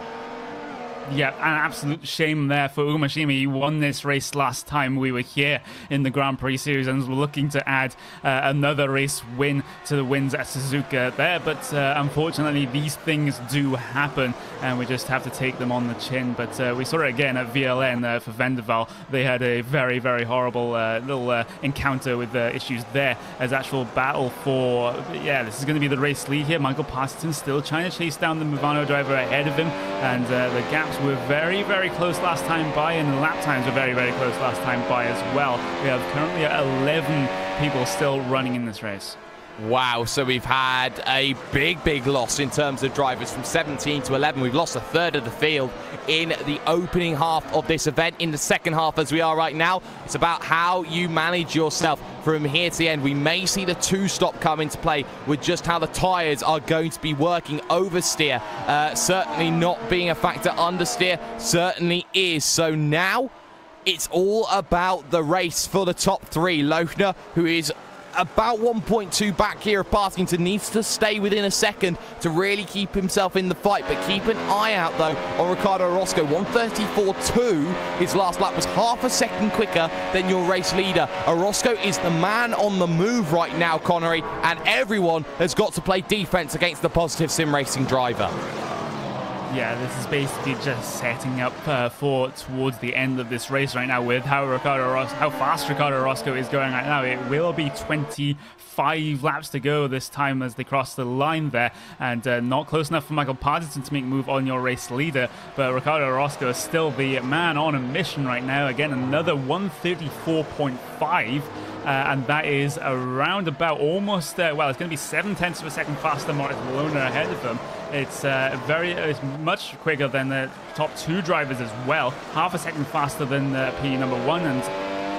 Yeah, an absolute shame there for Umeshima. He won this race last time we were here in the Grand Prix Series and was looking to add another race win to the wins at Suzuka there. But unfortunately, these things do happen and we just have to take them on the chin. But we saw it again at VLN for Vendaval. They had a very, very horrible little encounter with issues there as actual battle for, this is going to be the race lead here. Michael Partington still trying to chase down the Movano driver ahead of him, and the gaps were very, very close last time by, and the lap times were very, very close last time by as well. We have currently 11 people still running in this race. Wow, so we've had a big loss in terms of drivers from 17 to 11. We've lost a third of the field in the opening half of this event. In the second half, as we are right now, it's about how you manage yourself from here to the end. We may see the 2-stop come into play with just how the tyres are going to be working. Oversteer certainly not being a factor. Understeer certainly is. So now it's all about the race for the top 3. Lohner, who is about 1.2 back here of Partington, needs to stay within a second to really keep himself in the fight, but keep an eye out though on Ricardo Orozco. 134.2, his last lap was half a second quicker than your race leader. Orozco is the man on the move right now, Connery, and everyone has got to play defense against the positive sim racing driver. Yeah, this is basically just setting up for towards the end of this race right now with how fast Ricardo Roscoe is going right now. It will be 25 laps to go this time as they cross the line there, and not close enough for Michael Partington to make a move on your race leader, but Ricardo Roscoe is still the man on a mission right now. Again, another 134.5. And that is around about almost, well, it's going to be 7/10 of a second faster than Moritz Lohner ahead of them. It's it's much quicker than the top two drivers as well. Half a second faster than P number 1 and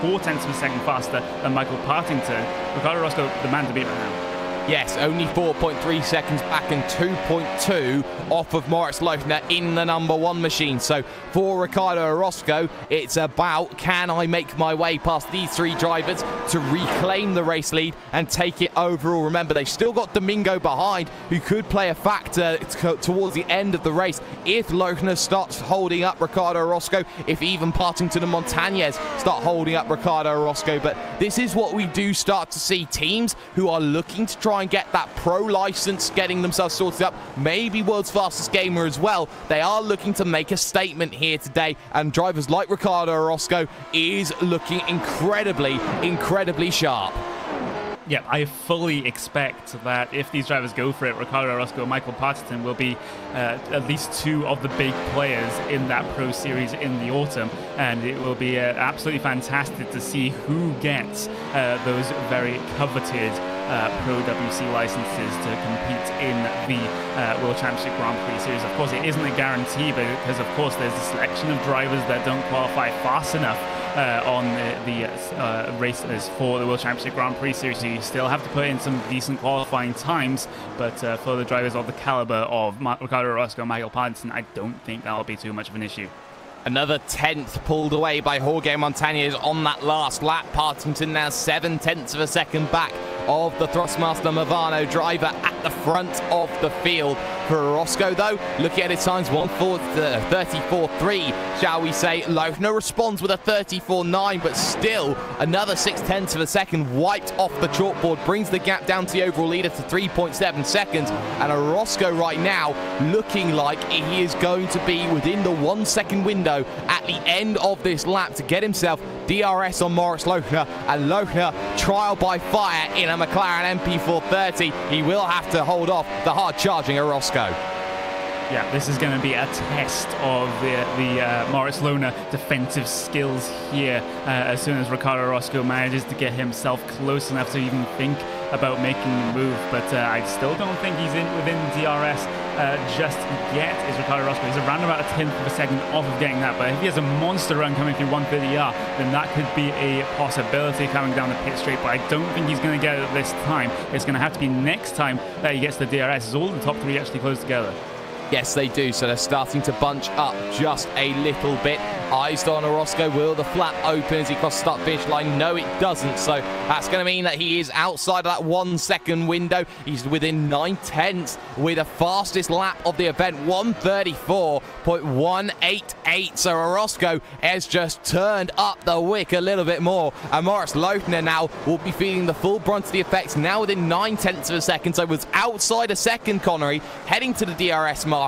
4/10 of a second faster than Michael Partington. Ricardo Roscoe, the man to beat right now. Yes, only 4.3 seconds back and 2.2 off of Moritz Lohner in the number 1 machine. So for Ricardo Roscoe, it's about, can I make my way past these 3 drivers to reclaim the race lead and take it overall? Remember, they've still got Domingo behind, who could play a factor towards the end of the race if Lohner starts holding up Ricardo Roscoe, if even Partington and Montañez start holding up Ricardo Roscoe. But this is what we do start to see: teams who are looking to try and get that pro license, getting themselves sorted up, maybe world's fastest gamer as well. They are looking to make a statement here today, and drivers like Ricardo Roscoe is looking incredibly sharp. Yeah, I fully expect that if these drivers go for it, Ricardo Roscoe and Michael Partington will be at least 2 of the big players in that Pro Series in the autumn, and it will be absolutely fantastic to see who gets those very coveted Pro WC licenses to compete in the World Championship Grand Prix Series. Of course, it isn't a guarantee, but because, of course, there's a selection of drivers that don't qualify fast enough on the races for the World Championship Grand Prix Series. So you still have to put in some decent qualifying times, but for the drivers of the caliber of Ricardo Roscoe and Michael Partington, I don't think that'll be too much of an issue. Another 10th pulled away by Jorge Montañez on that last lap. Partington now 7/10 of a second back of the Thrustmaster Movano driver at the front of the field. For Roscoe, though, looking at his times, 1:34.3, shall we say. Lohner responds with a 34.9, but still another 6/10 of a second wiped off the chalkboard, brings the gap down to the overall leader to 3.7 seconds. And a Roscoe right now looking like he is going to be within the 1 second window at the end of this lap to get himself DRS on Moritz Lohner, and Lohner trial by fire in a McLaren MP430. He will have to hold off the hard-charging Roscoe. Yeah, this is going to be a test of the Moritz Lohner defensive skills here as soon as Ricardo Roscoe manages to get himself close enough to even think about making the move. But I still don't think he's within DRS just yet, is Ricardo Roscoe. He's around about a 10th of a second off of getting that, but if he has a monster run coming through 130R, then that could be a possibility coming down the pit straight, but I don't think he's going to get it this time. It's going to have to be next time that he gets the DRS, as all the top 3 actually close together. Yes, they do. So they're starting to bunch up just a little bit. Eyes on Roscoe. Will the flap open as he crosses the start-finish line? No, it doesn't. So that's going to mean that he is outside of that 1 second window. He's within 9/10 with the fastest lap of the event, 1:34.188. So Roscoe has just turned up the wick a little bit more. And Moritz Lohner now will be feeling the full brunt of the effects, now within 9/10 of a second. So was outside a second, Connery, heading to the DRS marker.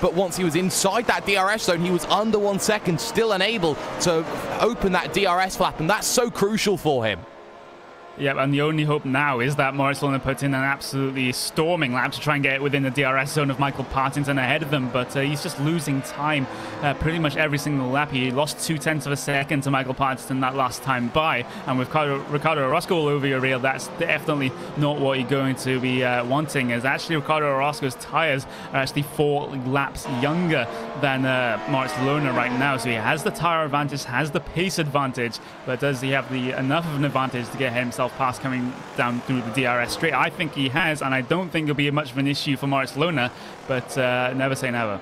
But once he was inside that DRS zone, he was under 1 second, still unable to open that DRS flap, and that's so crucial for him. Yeah, and the only hope now is that Moritz Lohner puts in an absolutely storming lap to try and get it within the DRS zone of Michael Partington ahead of them, but he's just losing time pretty much every single lap. He lost 0.2 of a second to Michael Partington that last time by, and with Ricardo Roscoe all over your rail, that's definitely not what you're going to be wanting, as actually Ricardo Roscoe's tyres are actually 4 laps younger than Moritz Lohner right now, so he has the tyre advantage, has the pace advantage, but does he have enough of an advantage to get himself past coming down through the DRS straight? I think he has, and I don't think it'll be much of an issue for Moritz Lohner, but never say never.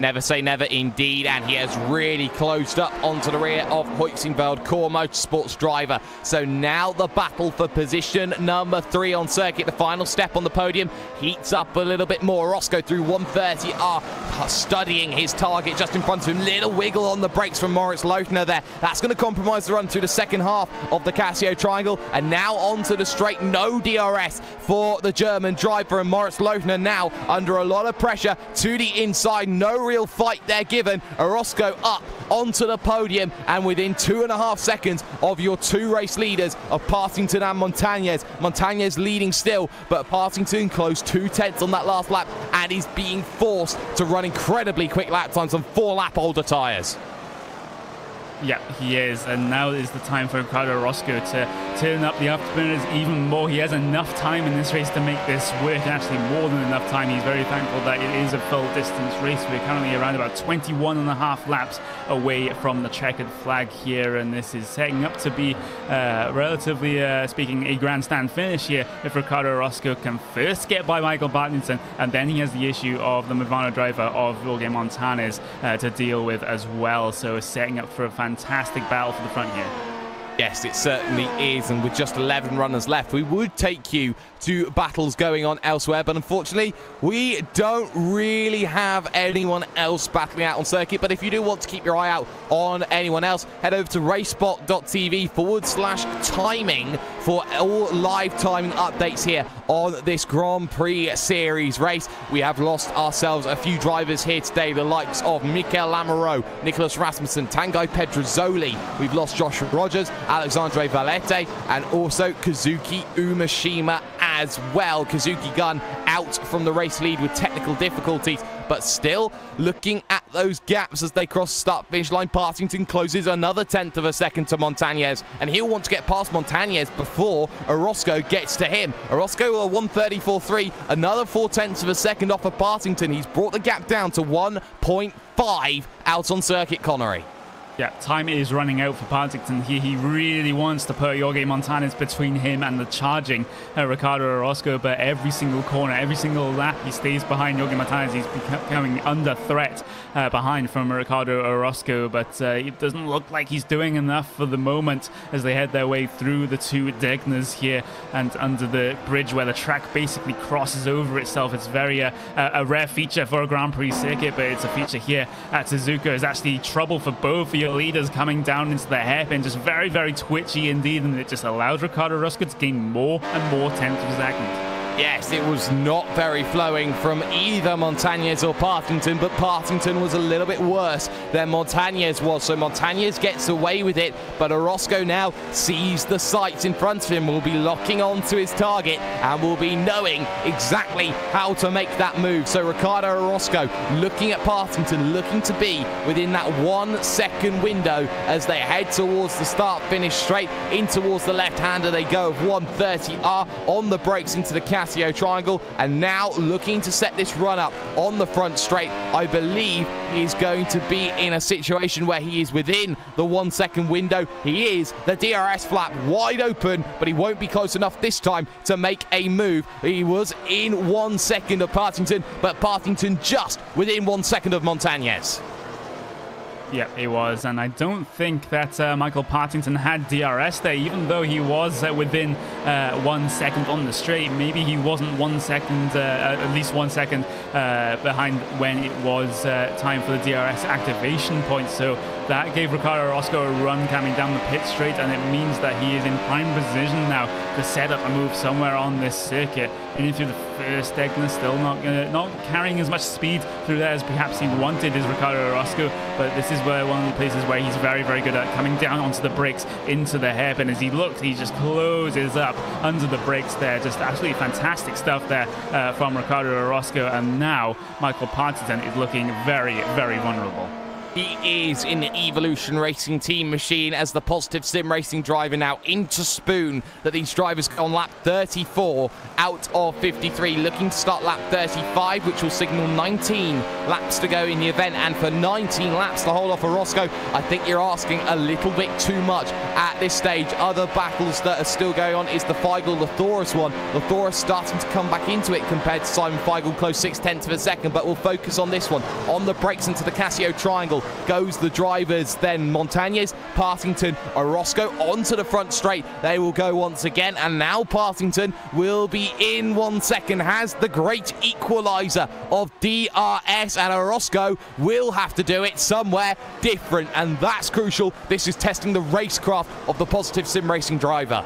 Never say never indeed, and he has really closed up onto the rear of Huizenveld Core Motorsports driver. So now the battle for position number 3 on circuit. The final step on the podium heats up a little bit more. Roscoe through 130R, studying his target just in front of him. Little wiggle on the brakes from Moritz Lochner there. That's going to compromise the run through the second half of the Casio Triangle. And now onto the straight. No DRS for the German driver, and Moritz Lochner now under a lot of pressure to the inside. No real fight there given. Orozco up onto the podium, and within 2.5 seconds of your two race leaders of Partington and Montañez. Montañez leading still, but Partington close 2/10 on that last lap and is being forced to run incredibly quick lap times on 4-lap older tyres. Yeah, he is, and now is the time for Ricardo Orozco to turn up the afterburners even more. He has enough time in this race to make this work, and actually more than enough time. He's very thankful that it is a full distance race. We're currently around about 21.5 laps away from the checkered flag here, and this is setting up to be relatively speaking a grandstand finish here if Ricardo Orozco can first get by Michael Partington, and then he has the issue of the Movano driver of Jorge Montañez to deal with as well. So setting up for a fantastic battle for the front here. Yes, it certainly is, and with just 11 runners left, we would take you to battles going on elsewhere, but unfortunately, we don't really have anyone else battling out on circuit. But if you do want to keep your eye out on anyone else, head over to racespot.tv/timing for all live timing updates here on this Grand Prix Series race. We have lost ourselves a few drivers here today, the likes of Mikel Lamoureux, Nicholas Rasmussen, Tanguy Pedrozzoli. We've lost Joshua Rogers, Alexandre Valette, and also Kazuki Umeshima as well. Kazuki Gun out from the race lead with technical difficulties, but still looking at those gaps as they cross start-finish line. Partington closes another 1/10 of a second to Montañez, and he'll want to get past Montañez before Orozco gets to him. Orozco a 1:34.3, another 4/10 of a second off of Partington. He's brought the gap down to 1.5 out on circuit, Connery. Yeah, time is running out for Partington here. He really wants to put Jorge Montañez between him and the charging Ricardo Orozco, but every single corner, every single lap, he stays behind Jorge Montañez. He's becoming under threat behind from Ricardo Orozco, but it doesn't look like he's doing enough for the moment as they head their way through the two Degners here and under the bridge where the track basically crosses over itself. It's very a rare feature for a Grand Prix circuit, but it's a feature here at Suzuka. It's actually trouble for both of leaders coming down into the hairpin, just very, very twitchy indeed, and it just allows Ricardo Orozco to gain more and more 10th of a second. Yes, it was not very flowing from either Montañez or Partington, but Partington was a little bit worse than Montañez was. So Montañez gets away with it, but Orozco now sees the sights in front of him, will be locking on to his target and will be knowing exactly how to make that move. So Ricardo Orozco looking at Partington, looking to be within that 1 second window as they head towards the start-finish straight in towards the left-hander. They go of 1:30R on the brakes into the Casio Triangle, and now looking to set this run up on the front straight. I believe he is going to be in a situation where he is within the 1 second window. He is. The DRS flap wide open, but he won't be close enough this time to make a move. He was in 1 second of Partington, but Partington just within 1 second of Montañez. Yeah, he was, and I don't think that Michael Partington had DRS there, even though he was within 1 second on the straight. Maybe he wasn't 1 second, at least 1 second behind when it was time for the DRS activation point. So that gave Ricardo Orozco a run coming down the pit straight, and it means that he is in prime position now to set up a move somewhere on this circuit. And through the first Degner, still not carrying as much speed through there as perhaps he wanted is Ricardo Orozco, but this is where one of the places where he's very, very good at coming down onto the brakes into the hairpin. As he looks, he just closes up under the brakes there. Just absolutely fantastic stuff there from Ricardo Orozco, and now Michael Partington is looking very, very vulnerable. He is in the Evolution Racing Team machine as the Positive Sim Racing driver now into Spoon, that these drivers go on lap 34 out of 53, looking to start lap 35, which will signal 19 laps to go in the event, and for 19 laps to hold off Orozco, I think you're asking a little bit too much at this stage. Other battles that are still going on is the Feigl-Lothoris one. Lothoris starting to come back into it compared to Simon Feigl, close 6/10 of a second, but we'll focus on this one. On the brakes into the Casio Triangle, goes the drivers, then Montañez, Partington, Orozco onto the front straight. They will go once again, and now Partington will be in 1 second, has the great equalizer of DRS, and Orozco will have to do it somewhere different, and that's crucial. This is testing the racecraft of the positive sim racing driver.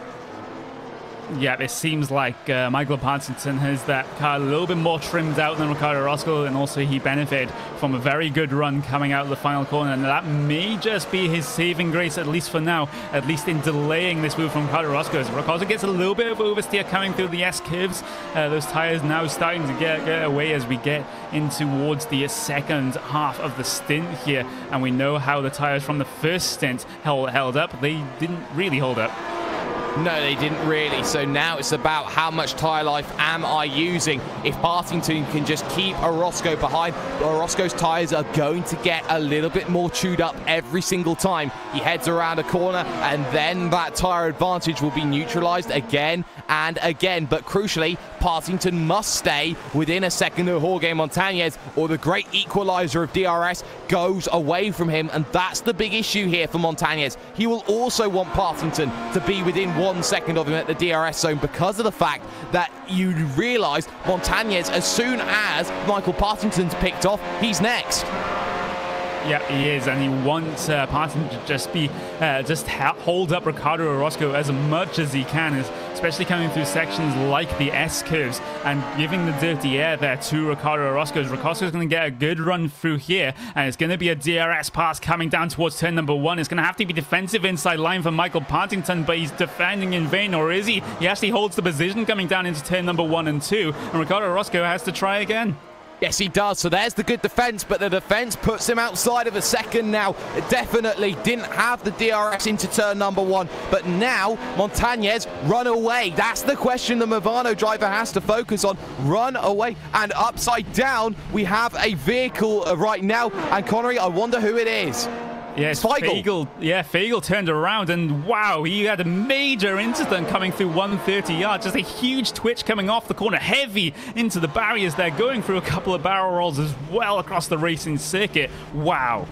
Yeah, it seems like Michael Partington has that car a little bit more trimmed out than Ricardo Orozco, and also he benefited from a very good run coming out of the final corner, and that may just be his saving grace, at least for now, at least in delaying this move from Ricardo Orozco. As Ricardo gets a little bit of oversteer coming through the S-curves, those tires now starting to get away as we get in towards the second half of the stint here, and we know how the tires from the first stint held up. They didn't really hold up. No, they didn't really. So now it's about how much tyre life am I using. If Partington can just keep Orozco behind, Orozco's tyres are going to get a little bit more chewed up every single time he heads around a corner, and then that tyre advantage will be neutralised again and again. But crucially, Partington must stay within a second of Jorge Montañez, or the great equaliser of DRS goes away from him, and that's the big issue here for Montañez. He will also want Partington to be within 1 second of him at the DRS zone, because of the fact that you realise Montañez, as soon as Michael Partington's picked off, he's next. Yeah, he is, and he wants Partington to just hold up Ricardo Orozco as much as he can, especially coming through sections like the S-curves and giving the dirty air there to Ricardo Orozco. Orozco's going to get a good run through here, and it's going to be a DRS pass coming down towards turn number 1. It's going to have to be defensive inside line for Michael Partington, but he's defending in vain, or is he? He actually holds the position coming down into turn number 1 and 2, and Ricardo Orozco has to try again. Yes, he does. So there's the good defense, but the defense puts him outside of a second now. It definitely didn't have the DRS into turn number 1, but now Montañez run away. That's the question the Movano driver has to focus on. Run away. And upside down, we have a vehicle right now. And Connery, I wonder who it is. Yes, Feigl. Yeah, Feigl turned around, and wow, he had a major incident coming through 130 yards. Just a huge twitch coming off the corner, heavy into the barriers there, going through a couple of barrel rolls as well across the racing circuit. Wow.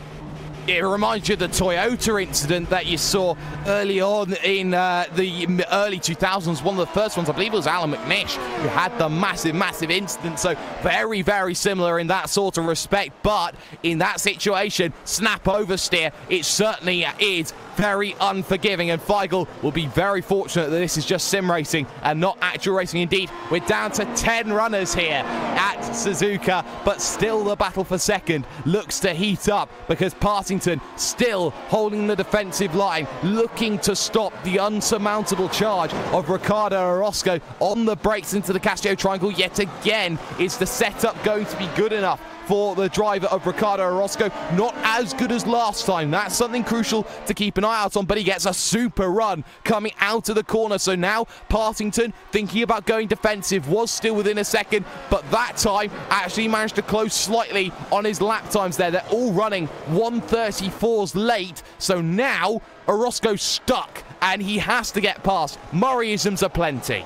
It reminds you of the Toyota incident that you saw early on in the early 2000s. One of the first ones, I believe it was Alan McNish, who had the massive incident. So very, very similar in that sort of respect. But in that situation, snap oversteer, it certainly is very unforgiving. And Feigl will be very fortunate that this is just sim racing and not actual racing. Indeed, we're down to 10 runners here at Suzuka, but still the battle for second looks to heat up, because Partington still holding the defensive line, looking to stop the unsurmountable charge of Ricardo Orozco on the brakes into the Castillo Triangle. Yet again, is the setup going to be good enough for the driver of Ricardo Orozco? Not as good as last time. That's something crucial to keep an eye out on, but he gets a super run coming out of the corner. So now Partington, thinking about going defensive, was still within a second, but that time actually managed to close slightly on his lap times there. They're all running 134s late, so now Orozco's stuck and he has to get past. Murrayisms are plenty.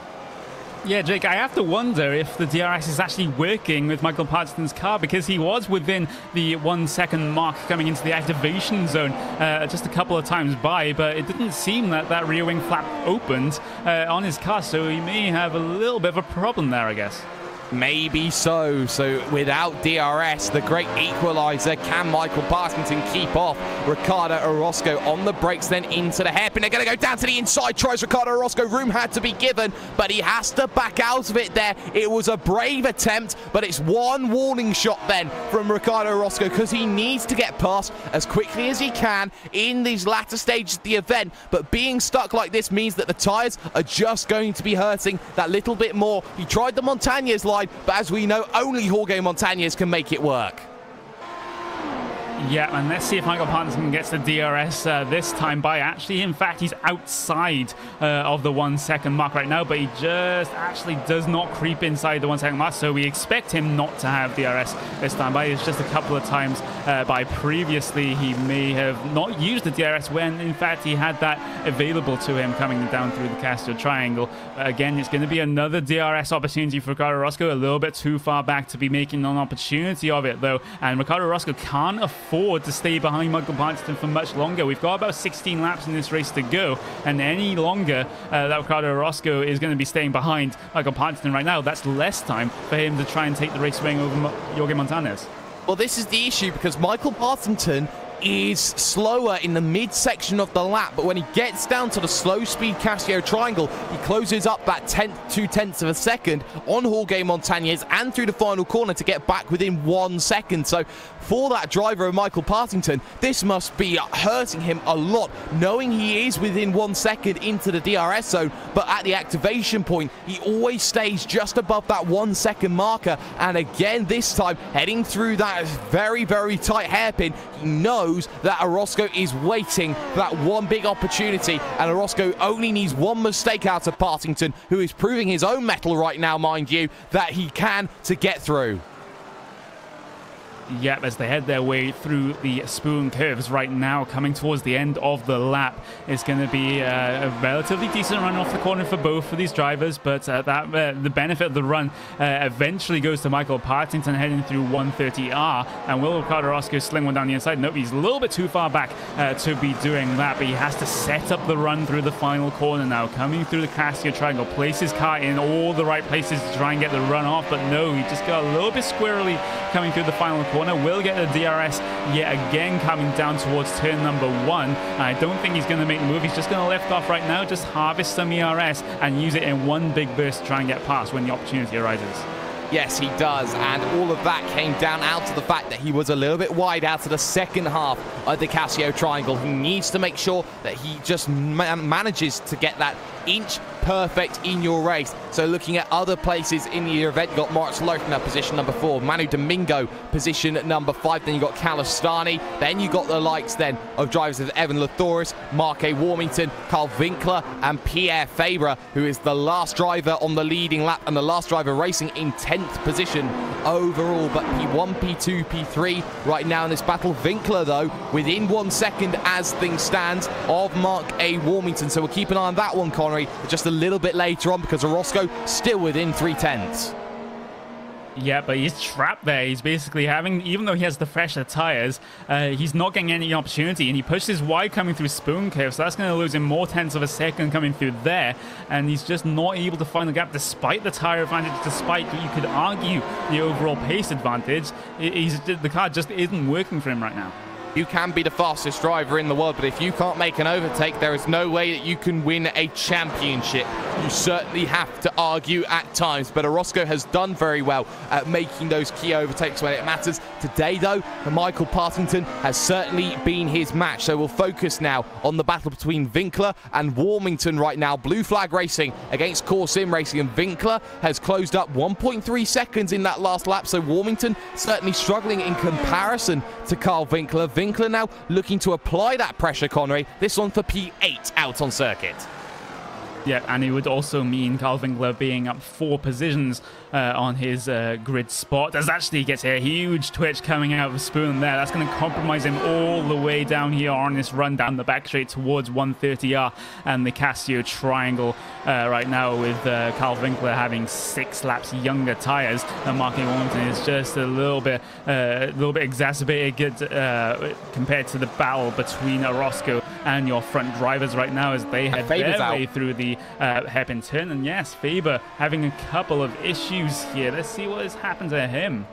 Yeah, Jake, I have to wonder if the DRS is actually working with Michael Partington's car, because he was within the 1 second mark coming into the activation zone just a couple of times by, but it didn't seem that that rear wing flap opened on his car, so he may have a little bit of a problem there, I guess. Maybe so. So without DRS, the great equalizer, can Michael Partington keep off Ricardo Orozco on the brakes, then into the hairpin? They're going to go down to the inside, tries Ricardo Orozco. Room had to be given, but he has to back out of it there. It was a brave attempt, but it's one warning shot then from Ricardo Orozco, because he needs to get past as quickly as he can in these latter stages of the event. But being stuck like this means that the tyres are just going to be hurting that little bit more. He tried the Montañez line, but as we know, only Jorge Montañez can make it work. Yeah, and let's see if Michael Partington gets the DRS this time by. Actually, in fact, he's outside of the 1 second mark right now, but he just actually does not creep inside the 1 second mark, so we expect him not to have DRS this time by. It's just a couple of times by previously he may have not used the DRS when, in fact, he had that available to him coming down through the Castillo Triangle. Again, it's going to be another DRS opportunity for Ricardo Orozco, a little bit too far back to be making an opportunity of it, though, and Ricardo Orozco can't afford afford to stay behind Michael Partington for much longer. We've got about 16 laps in this race to go, and any longer that Ricardo Orozco is going to be staying behind Michael Partington right now, that's less time for him to try and take the race swing over Jorge Montañez. Well, this is the issue because Michael Partington is slower in the midsection of the lap, but when he gets down to the slow speed Casio triangle, he closes up that 2/10 of a second on Jorge Montañez and through the final corner to get back within 1 second. So for that driver of Michael Partington, this must be hurting him a lot, knowing he is within 1 second into the DRS zone, but at the activation point, he always stays just above that 1 second marker. And again, this time, heading through that very, very tight hairpin, he knows that Orozco is waiting for that one big opportunity, and Orozco only needs one mistake out of Partington, who is proving his own mettle right now, mind you, that he can to get through. Yep, as they head their way through the spoon curves right now, coming towards the end of the lap, it's going to be a relatively decent run off the corner for both of these drivers, but the benefit of the run eventually goes to Michael Partington heading through 130R, and will Ricardo Orozco sling one down the inside? Nope, he's a little bit too far back to be doing that, but he has to set up the run through the final corner now, coming through the Casio triangle, place his car in all the right places to try and get the run off, but no, he just got a little bit squirrely coming through the final corner. Will get the DRS yet again coming down towards turn number 1. I don't think he's going to make the move. He's just going to lift off right now, just harvest some ERS and use it in one big burst to try and get past when the opportunity arises. Yes, he does, and all of that came down out to the fact that he was a little bit wide out of the second half of the Casio triangle. He needs to make sure that he just manages to get that inch perfect in your race. So looking at other places in the event, got Moritz Loeffner, position number 4, Manu Domingo, position number 5, then you got Calistani, then you got the likes then of drivers of Evan Lathoris, Mark A. Warmington, Carl Winkler, and Pierre Fabre, who is the last driver on the leading lap and the last driver racing in 10th position overall, but P1, P2, P3 right now in this battle. Winkler, though, within 1 second as things stand of Mark A. Warmington, so we'll keep an eye on that one, Connery, just a little bit later on, because Orozco still within 3/10. Yeah, but he's trapped there. He's basically having, even though he has the fresher tires, he's not getting any opportunity, and he pushes wide coming through spoon curve, so that's going to lose him more tenths of a second coming through there, and he's just not able to find the gap despite the tire advantage, despite what you could argue the overall pace advantage. The car just isn't working for him right now. You can be the fastest driver in the world, but if you can't make an overtake, there is no way that you can win a championship. You certainly have to argue at times, but Orozco has done very well at making those key overtakes when it matters. Today, though, Michael Partington has certainly been his match, so we'll focus now on the battle between Winkler and Warmington right now. Blue Flag Racing against Core Sim Racing, and Winkler has closed up 1.3 seconds in that last lap, so Warmington certainly struggling in comparison to Carl Winkler. Winkler now looking to apply that pressure, Connery. This one for P8 out on circuit. Yeah, and it would also mean Carl Winkler being up 4 positions on his grid spot. As actually gets a huge twitch coming out of the spoon there. That's going to compromise him all the way down here on this run down the back straight towards 130R and the Casio triangle right now, with Carl Winkler having 6 laps younger tires. And Mark A. Warmington is just a little bit exacerbated compared to the battle between Orozco and your front drivers right now as they head their way through the hairpin turn. And yes, Fabre having a couple of issues here. Let's see what has happened to him.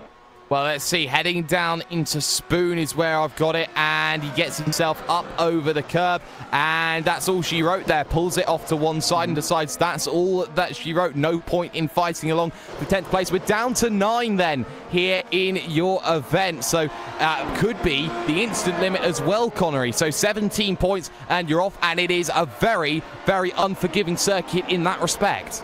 Well, let's see. Heading down into spoon is where I've got it, and he gets himself up over the curb, and that's all she wrote there. Pulls it off to one side and decides that's all that she wrote. No point in fighting along for 10th place. We're down to 9 then here in your event, so could be the instant limit as well, Connery. So 17 points and you're off, and it is a very, very unforgiving circuit in that respect.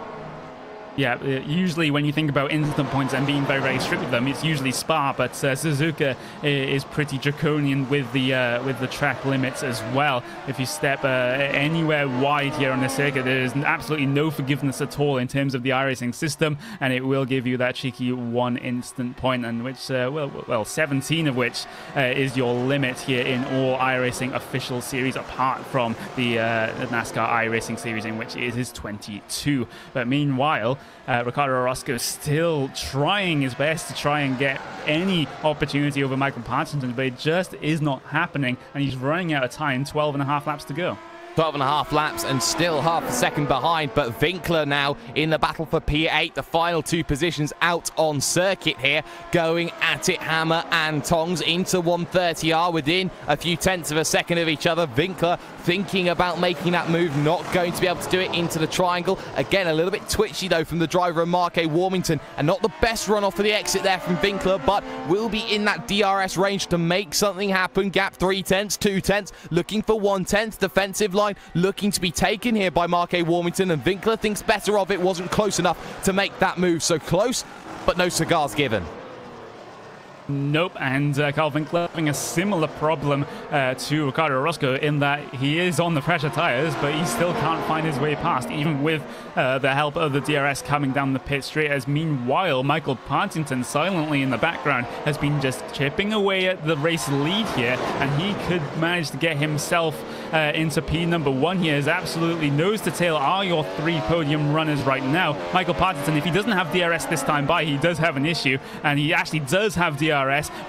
Yeah, usually when you think about instant points and being very, very strict with them, it's usually Spa, but Suzuka is pretty draconian with the track limits as well. If you step anywhere wide here on the circuit, there is absolutely no forgiveness at all in terms of the iRacing system, and it will give you that cheeky 1 instant point, and which, well, 17 of which is your limit here in all iRacing official series, apart from the NASCAR iRacing series, in which it is 22. But meanwhile, Ricardo Orozco still trying his best to try and get any opportunity over Michael Partington, but it just is not happening, and he's running out of time. 12.5 laps to go. 12.5 laps and still half a second behind, but Winkler now in the battle for P8. The final 2 positions out on circuit here, going at it hammer and tongs into 130R, within a few tenths of a second of each other. Winkler thinking about making that move, not going to be able to do it into the triangle. Again, a little bit twitchy though from the driver of Mark A. Warmington, and not the best run off for the exit there from Winkler, but will be in that DRS range to make something happen. Gap 3 tenths, 2 tenths, looking for 1 tenth. Defensive line looking to be taken here by Mark A. Warmington, and Winkler thinks better of it. Wasn't close enough to make that move. So close, but no cigars given. Nope, and Carl Winkler having a similar problem to Ricardo Orozco in that he is on the pressure tires, but he still can't find his way past, even with the help of the DRS coming down the pit straight. As meanwhile, Michael Partington silently in the background has been just chipping away at the race lead here, and he could manage to get himself into P1 here. Is absolutely nose to tail are your 3 podium runners right now. Michael Partington, if he doesn't have DRS this time by, he does have an issue, and he actually does have DRS.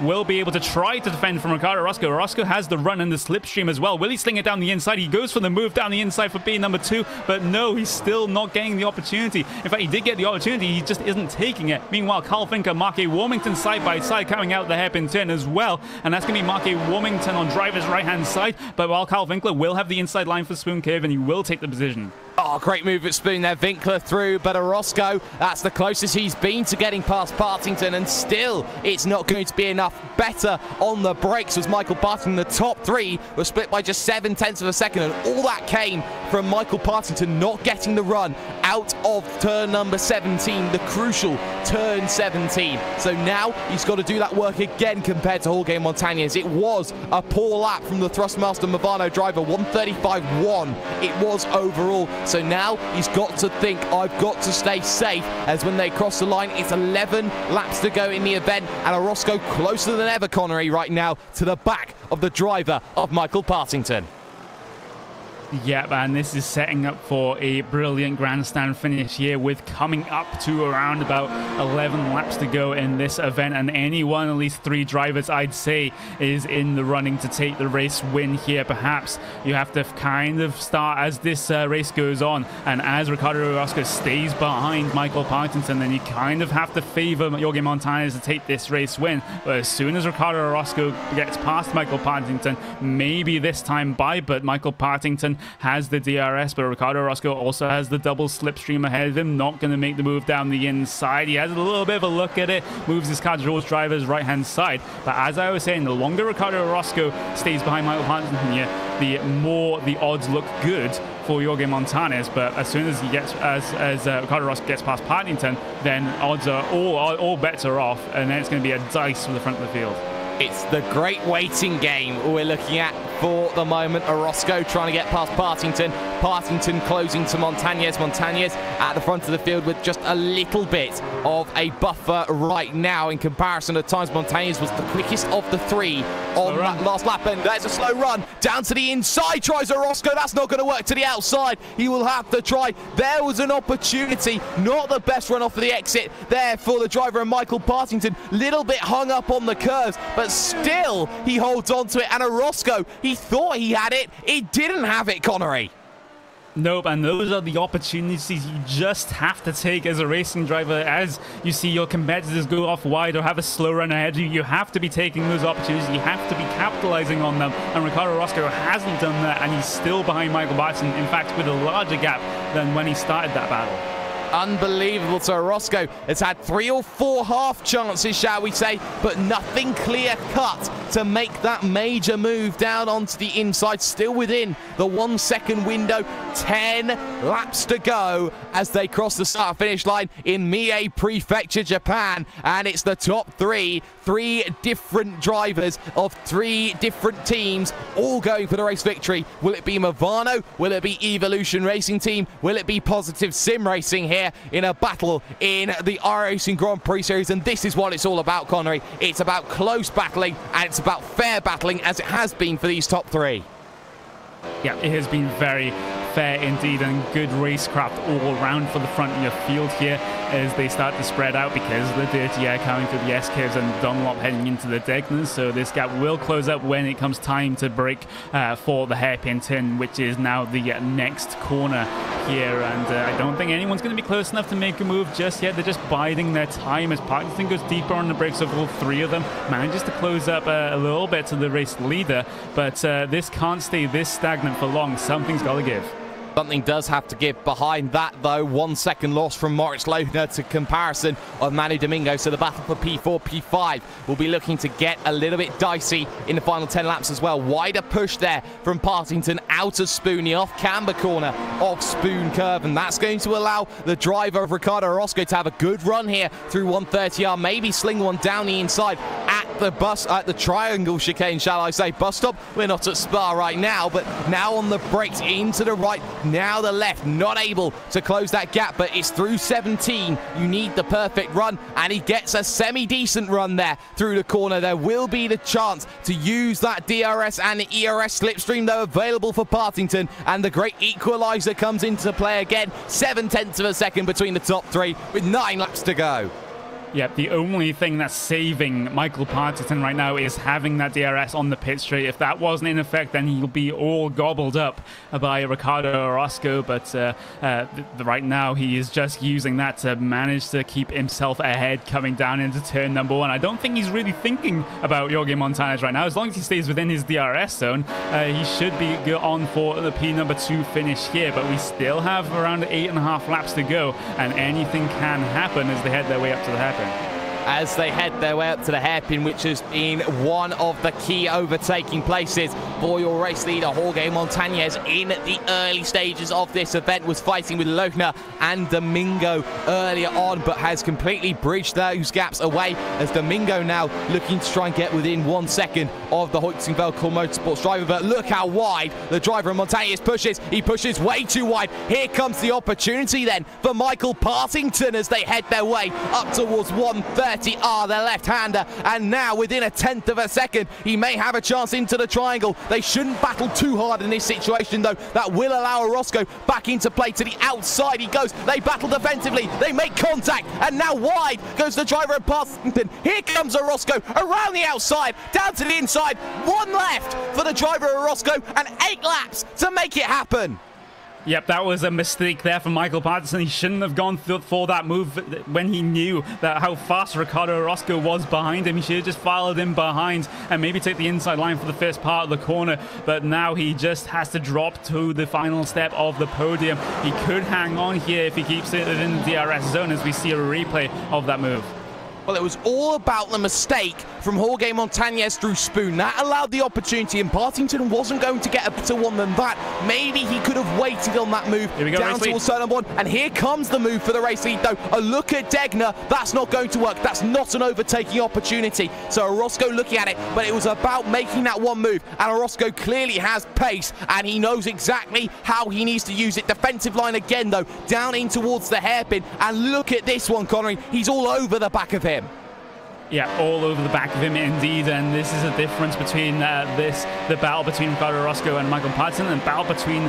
Will be able to try to defend from Ricardo Orozco. Orozco has the run and the slipstream as well. Will he sling it down the inside? He goes for the move down the inside for P2, but no, he's still not getting the opportunity. In fact, he did get the opportunity, he just isn't taking it. Meanwhile, Carl Winkler, Mark A. Warmington side by side coming out the hairpin turn as well, and that's going to be Mark A. Warmington on driver's right-hand side, but while Carl Winkler will have the inside line for Spoon Curve, and he will take the position. Oh, great move at Spoon there. Winkler through, but Orozco, that's the closest he's been to getting past Partington, and still it's not going to be enough. Better on the brakes was Michael Partington. The top 3 were split by just 7 tenths of a second, and all that came from Michael Partington not getting the run out of turn number 17, the crucial turn 17. So now he's got to do that work again compared to Jorge Montañez. It was a poor lap from the Thrustmaster Movano driver, 135.1 it was overall. So now he's got to think, I've got to stay safe, as when they cross the line, it's 11 laps to go in the event, and Orozco closer than ever, Connery, right now to the back of the driver of Michael Partington. Yep, and this is setting up for a brilliant grandstand finish here, with coming up to around about 11 laps to go in this event, and any one, at least 3 drivers, I'd say, is in the running to take the race win here. Perhaps you have to kind of start as this race goes on, and as Ricardo Orozco stays behind Michael Partington, then you kind of have to favor Jorge Montañez to take this race win. But as soon as Ricardo Orozco gets past Michael Partington, maybe this time by, but Michael Partington has the DRS, but Ricardo Orozco also has the double slipstream ahead of him, not going to make the move down the inside. He has a little bit of a look at it, moves his car towards driver's right hand side, but as I was saying, the longer Ricardo Orozco stays behind Michael Partington here, the more the odds look good for Jorge Montañez. But as soon as he gets Ricardo Orozco gets past Partington, then odds are all bets are off, and then it's going to be a dice for the front of the field. It's the great waiting game we're looking at for the moment. Orozco trying to get past Partington. Partington closing to Montañez. Montañez at the front of the field with just a little bit of a buffer right now. In comparison, at times Montañez was the quickest of the 3 on that last lap. And there's a slow run down to the inside. Tries Orozco. That's not going to work to the outside. He will have to try. There was an opportunity. Not the best run off of the exit there for the driver and Michael Partington. Little bit hung up on the curves, but still he holds on to it. And Orozco, he thought he had it. He didn't have it, Connery. Nope, and those are the opportunities you just have to take as a racing driver. As you see your competitors go off wide or have a slow run ahead of you, you have to be taking those opportunities. You have to be capitalizing on them, and Ricardo Orozco hasn't done that, and he's still behind Michael Partington, in fact with a larger gap than when he started that battle. Unbelievable. So Orozco has had 3 or 4 half chances, shall we say, but nothing clear cut to make that major move down onto the inside. Still within the 1 second window. 10 laps to go as they cross the start finish line in Mie Prefecture, Japan, and it's the top 3 different drivers of 3 different teams all going for the race victory. Will it be Movano? Will it be Evolution Racing Team? Will it be Positive Sim Racing here in a battle in the iRacing Grand Prix Series? And this is what it's all about, Connery. It's about close battling, and it's about fair battling, as it has been for these top 3. Yeah, it has been very fair indeed, and good racecraft all around for the front of your field here as they start to spread out because of the dirty air coming through the S-curves and Dunlop heading into the Degners. So this gap will close up when it comes time to break for the hairpin turn, which is now the next corner here. And I don't think anyone's going to be close enough to make a move just yet. They're just biding their time as Parkinson goes deeper on the brakes of all three of them, manages to close up a little bit to the race leader, but this can't stay this stagnant for long. Something's got to give. Something does have to give behind that, though. 1 second loss from Moritz Lohner to comparison of Manu Domingo. So the battle for P4, P5 will be looking to get a little bit dicey in the final 10 laps as well. Wider push there from Partington out of Spoony, off camber corner of Spoon Curve. And that's going to allow the driver of Ricardo Orozco to have a good run here through 130R. Maybe sling one down the inside at the triangle chicane, shall I say. Bus stop. We're not at Spa right now, but now on the brakes into the right. Now the left, not able to close that gap, but it's through 17. You need the perfect run, and he gets a semi-decent run there through the corner. There will be the chance to use that DRS and the ERS slipstream, though, available for Partington, and the great equalizer comes into play again. 7/10 of a second between the top three with 9 laps to go. Yep, the only thing that's saving Michael Partington right now is having that DRS on the pit straight. If that wasn't in effect, then he'll be all gobbled up by Ricardo Orozco. But right now, he is just using that to manage to keep himself ahead coming down into turn number 1. I don't think he's really thinking about Jorge Montanez right now. As long as he stays within his DRS zone, he should be on for the P2 finish here. But we still have around 8.5 laps to go, and anything can happen as they head their way up to the hairpin. As they head their way up to the hairpin, which has been one of the key overtaking places for your race leader. Jorge Montanez in the early stages of this event was fighting with Lohner and Domingo earlier on, but has completely bridged those gaps away as Domingo now looking to try and get within 1 second of the Hoytzenvelco Motorsports driver. But look how wide the driver of Montanez pushes. He pushes way too wide. Here comes the opportunity then for Michael Partington as they head their way up towards 130R, the left-hander, and now within 1/10 of a second he may have a chance into the triangle. They shouldn't battle too hard in this situation, though. That will allow Orozco back into play. To the outside he goes. They battle defensively, they make contact, and now wide goes the driver of Partington. Here comes Orozco around the outside, down to the inside. 1 left for the driver of Orozco and 8 laps to make it happen. Yep, that was a mistake there for Michael Partington. He shouldn't have gone for that move when he knew that how fast Ricardo Orozco was behind him. He should have just followed him behind and maybe take the inside line for the first part of the corner. But now he just has to drop to the final step of the podium. He could hang on here if he keeps it in the DRS zone as we see a replay of that move. Well, it was all about the mistake from Jorge Montanez through Spoon. That allowed the opportunity, and Partington wasn't going to get a better one than that. Maybe he could have waited on that move down towards turn number 1. And here comes the move for the race lead, though. A look at Degner. That's not going to work. That's not an overtaking opportunity. So Orozco looking at it, but it was about making that one move. And Orozco clearly has pace, and he knows exactly how he needs to use it. Defensive line again, though, down in towards the hairpin. And look at this one, Connery. He's all over the back of him. Yeah, all over the back of him indeed, and this is a difference between the battle between Ricardo Orozco and Michael Partington, and battle between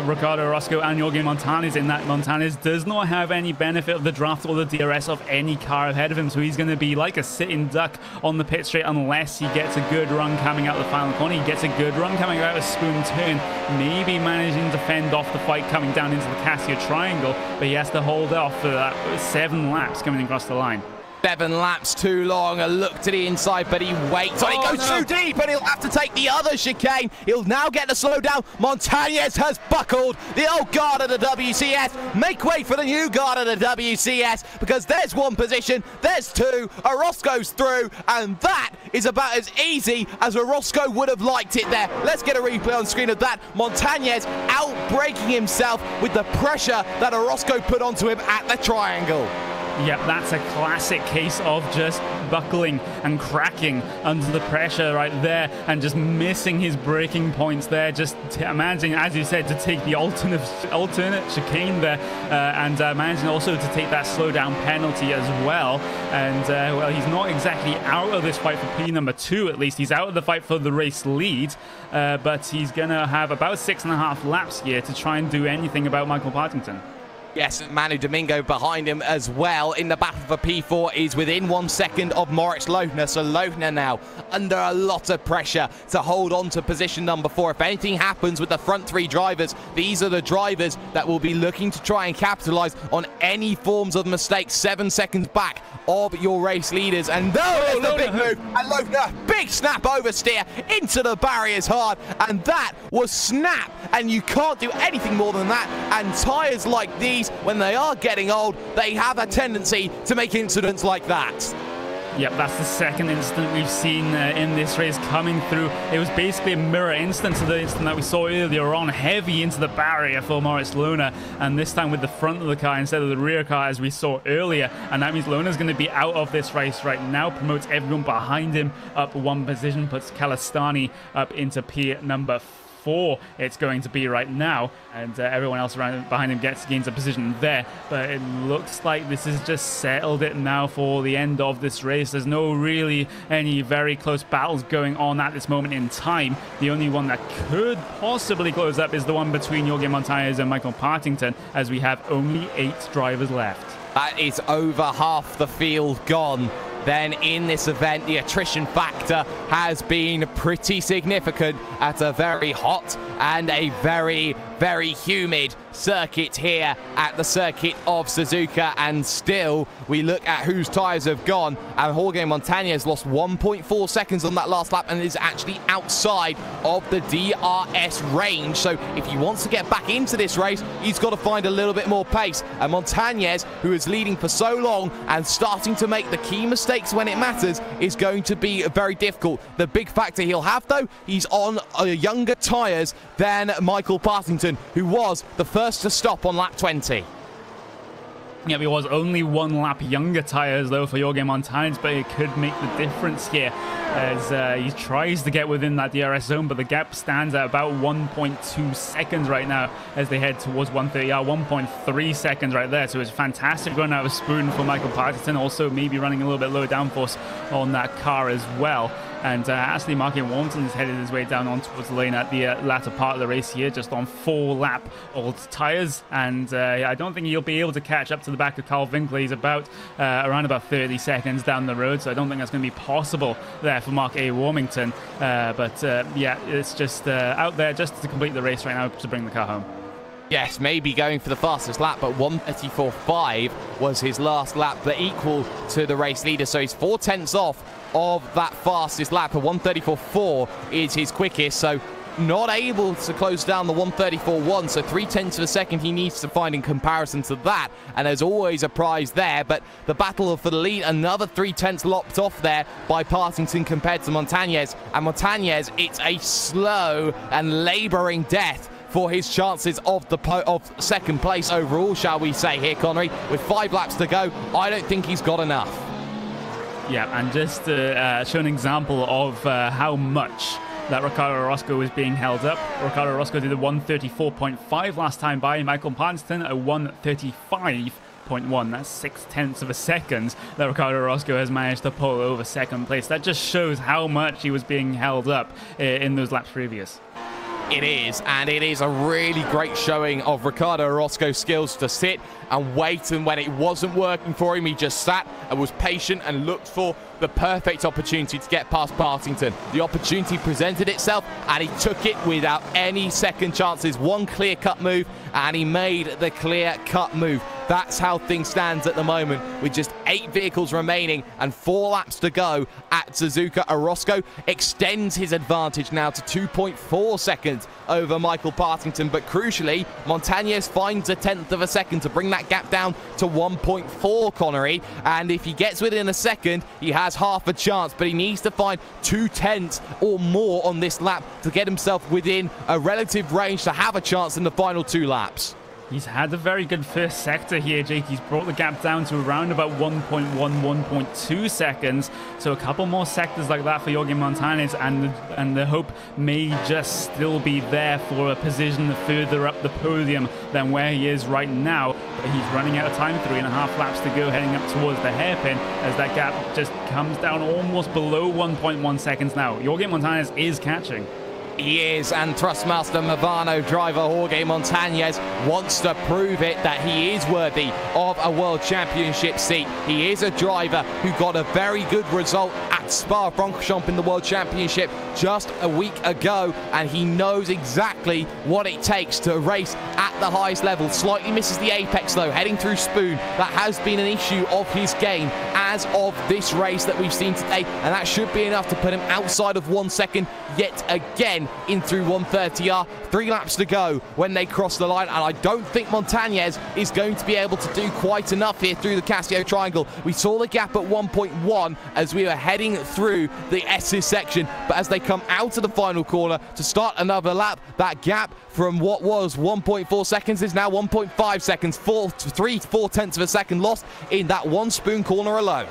Ricardo Orozco and Jorge Montanez, in that Montanez does not have any benefit of the draft or the DRS of any car ahead of him, so he's going to be like a sitting duck on the pit straight unless he gets a good run coming out the final corner. He gets a good run coming out of Spoon turn, maybe managing to fend off the fight coming down into the Cassia triangle, but he has to hold off for that 7 laps coming across the line. 7 laps too long. A look to the inside, but he waits. He goes too deep, and he'll have to take the other chicane. He'll now get the slow down. Montanez has buckled. The old guard of the WCS. Make way for the new guard of the WCS, because there's 1 position, there's 2. Orozco's through, and that is about as easy as Orozco would have liked it there. Let's get a replay on screen of that. Montanez outbraking himself with the pressure that Orozco put onto him at the triangle. Yep, that's a classic case of just buckling and cracking under the pressure right there and just missing his braking points there. Just managing, as you said, to take the alternate chicane there and managing also to take that slowdown penalty as well. And, well, he's not exactly out of this fight for P number 2, at least. He's out of the fight for the race lead, but he's going to have about 6.5 laps here to try and do anything about Michael Partington. Yes, Manu Domingo behind him as well in the battle for P4 is within 1 second of Moritz Lohner. So Lohner now under a lot of pressure to hold on to position number 4. If anything happens with the front 3 drivers, these are the drivers that will be looking to try and capitalize on any forms of mistakes 7 seconds back of your race leaders. And there's the big move. And Lohner, big snap oversteer into the barriers hard. And that was snap. And you can't do anything more than that. And tyres like these, when they are getting old, they have a tendency to make incidents like that. Yep, that's the second incident we've seen in this race coming through. It was basically a mirror instance of the incident that we saw earlier on, heavy into the barrier for Moritz Lohner, and this time with the front of the car instead of the rear car as we saw earlier. And that means Lohner's going to be out of this race right now, promotes everyone behind him up 1 position, puts Kalistani up into P number 4 it's going to be right now, and everyone else around behind him gains a position there. But it looks like this has just settled it now for the end of this race. There's no really any very close battles going on at this moment in time. The only one that could possibly close up is the one between Jorge Montañez and Michael Partington, as we have only 8 drivers left. That is over half the field gone. Then in this event, the attrition factor has been pretty significant at a very hot and a very, very humid circuit here at the circuit of Suzuka. And still, we look at whose tyres have gone, and Jorge Montañez lost 1.4 seconds on that last lap and is actually outside of the DRS range. So if he wants to get back into this race, he's got to find a little bit more pace. And Montañez, who is leading for so long and starting to make the key mistakes when it matters, is going to be very difficult. The big factor he'll have, though, he's on younger tyres than Michael Partington, who was the first to stop on lap 20. Yeah, it was only 1 lap younger tyres, though, for Jorge Montañez, but it could make the difference here as he tries to get within that DRS zone, but the gap stands at about 1.2 seconds right now as they head towards 130. 1.3 seconds right there, so it's fantastic run out of Spoon for Michael Partington, also maybe running a little bit low downforce on that car as well. And actually, Martin Warrington is headed his way down on towards the lane at the latter part of the race here, just on 4-lap old tyres. And I don't think he'll be able to catch up to the back of Carl Winkler. He's about around about 30 seconds down the road, so I don't think that's going to be possible there for Mark A. Warmington. But yeah, it's just out there just to complete the race right now to bring the car home. Yes, maybe going for the fastest lap, but 1:34.5 was his last lap, but equal to the race leader. So he's 4/10 off of that fastest lap. A 1:34.4 is his quickest, so not able to close down the 1:34.1. So 0.3 of a second he needs to find in comparison to that. And there's always a prize there, but the battle for the lead, another 0.3 lopped off there by Partington compared to Montañez. And Montañez, it's a slow and labouring death for his chances of second place overall, shall we say here, Connery. With 5 laps to go, I don't think he's got enough. Yeah, and just to show an example of how much that Ricardo Orozco is being held up. Ricardo Orozco did a 1:34.5 last time by Michael Partington, a 1:35.1. That's 0.6 of a second that Ricardo Orozco has managed to pull over second place. That just shows how much he was being held up in those laps previous. It is, and it is a really great showing of Ricardo Orozco's skills to sit and wait, and when it wasn't working for him, he just sat and was patient and looked for the perfect opportunity to get past Partington. The opportunity presented itself, and he took it without any second chances. One clear-cut move, and he made the clear-cut move. That's how things stand at the moment, with just 8 vehicles remaining and 4 laps to go at Suzuka. Orozco extends his advantage now to 2.4 seconds over Michael Partington, but crucially, Montañez finds a 1/10 of a second to bring that gap down to 1.4, Connery, and if he gets within a second, he has half a chance, but he needs to find 2/10 or more on this lap to get himself within a relative range to have a chance in the final 2 laps. He's had a very good first sector here, Jake. He's brought the gap down to around about 1.1, 1.2 seconds. So a couple more sectors like that for Jorge Montañez, and the hope may just still be there for a position further up the podium than where he is right now. But he's running out of time, 3.5 laps to go, heading up towards the hairpin as that gap just comes down almost below 1.1 seconds now. Jorge Montañez is catching. He is, and Thrustmaster Movano driver Jorge Montañez wants to prove it that he is worthy of a World Championship seat. He is a driver who got a very good result at Spa-Francorchamps in the World Championship just a week ago, and he knows exactly what it takes to race at the highest level. Slightly misses the apex though, heading through Spoon. That has been an issue of his game as of this race that we've seen today, and that should be enough to put him outside of 1 second yet again in through 130R. 3 laps to go when they cross the line, and I don't think Montañez is going to be able to do quite enough here through the Casio Triangle. We saw the gap at 1.1 as we were heading through the S's section, but as they come out of the final corner to start another lap, that gap from what was 1.4 seconds is now 1.5 seconds. 3/4 of a second lost in that one Spoon corner alone.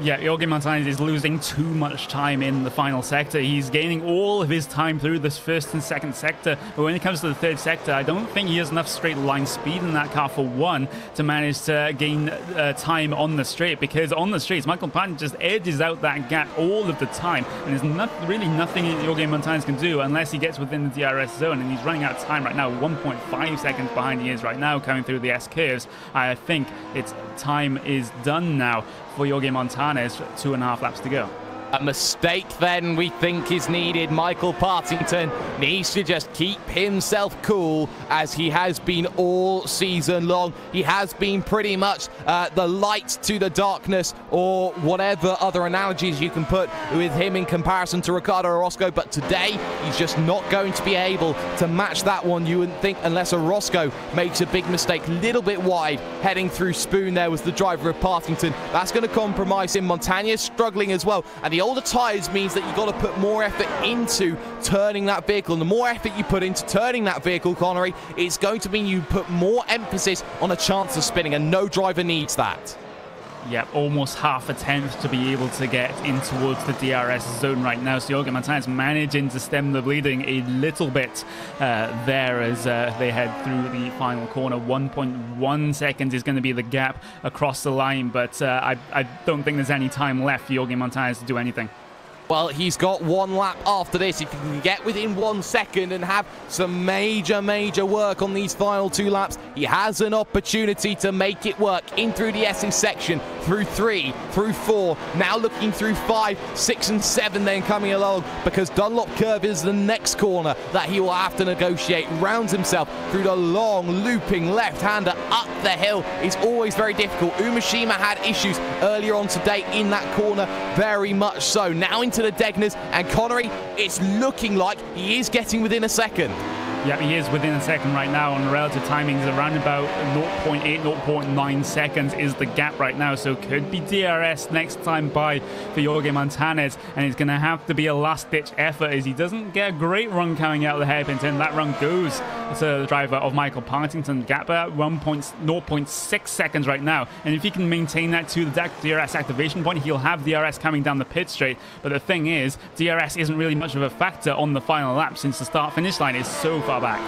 Yeah, Jorge Montañez is losing too much time in the final sector. He's gaining all of his time through this first and second sector, but when it comes to the third sector, I don't think he has enough straight line speed in that car for one to manage to gain time on the straight, because on the straights, Michael Patton just edges out that gap all of the time, and there's really nothing Jorge Montañez can do unless he gets within the DRS zone, and he's running out of time right now, 1.5 seconds behind he is right now coming through the S curves. I think its time is done now for Jorge Montañez. 2.5 laps to go. A mistake then we think is needed. Michael Partington needs to just keep himself cool as he has been all season long. He has been pretty much the light to the darkness, or whatever other analogies you can put with him in comparison to Ricardo Orozco, but today he's just not going to be able to match that one, you wouldn't think, unless Orozco makes a big mistake. Little bit wide heading through Spoon there was the driver of Partington. That's going to compromise him. Montañez struggling as well, and the older tyres means that you've got to put more effort into turning that vehicle, and the more effort you put into turning that vehicle, Connery, it's going to mean you put more emphasis on a chance of spinning, and no driver needs that. Yep, almost half a tenth to be able to get in towards the DRS zone right now. So Jorge Montañez managing to stem the bleeding a little bit there as they head through the final corner. 1.1 seconds is going to be the gap across the line, but I don't think there's any time left for Jorge Montañez to do anything. Well, he's got 1 lap after this. If he can get within 1 second and have some major work on these final 2 laps, he has an opportunity to make it work in through the S's section, through 3, through 4, now looking through 5, 6 and 7 then coming along, because Dunlop Curve is the next corner that he will have to negotiate. Rounds himself through the long looping left-hander up the hill. It's always very difficult. Umeshima had issues earlier on today in that corner, very much so. Now into the Degners, and Connery, it's looking like he is getting within a second. Yeah, he is within a second right now on relative timings. Around about 0.8, 0.9 seconds is the gap right now. So could be DRS next time by for Jorge Montañez. And it's going to have to be a last-ditch effort as he doesn't get a great run coming out of the hairpin turn. That run goes to the driver of Michael Partington. Gap at 0.6 seconds right now. And if he can maintain that to the DRS activation point, he'll have DRS coming down the pit straight. But the thing is, DRS isn't really much of a factor on the final lap since the start-finish line is so far back.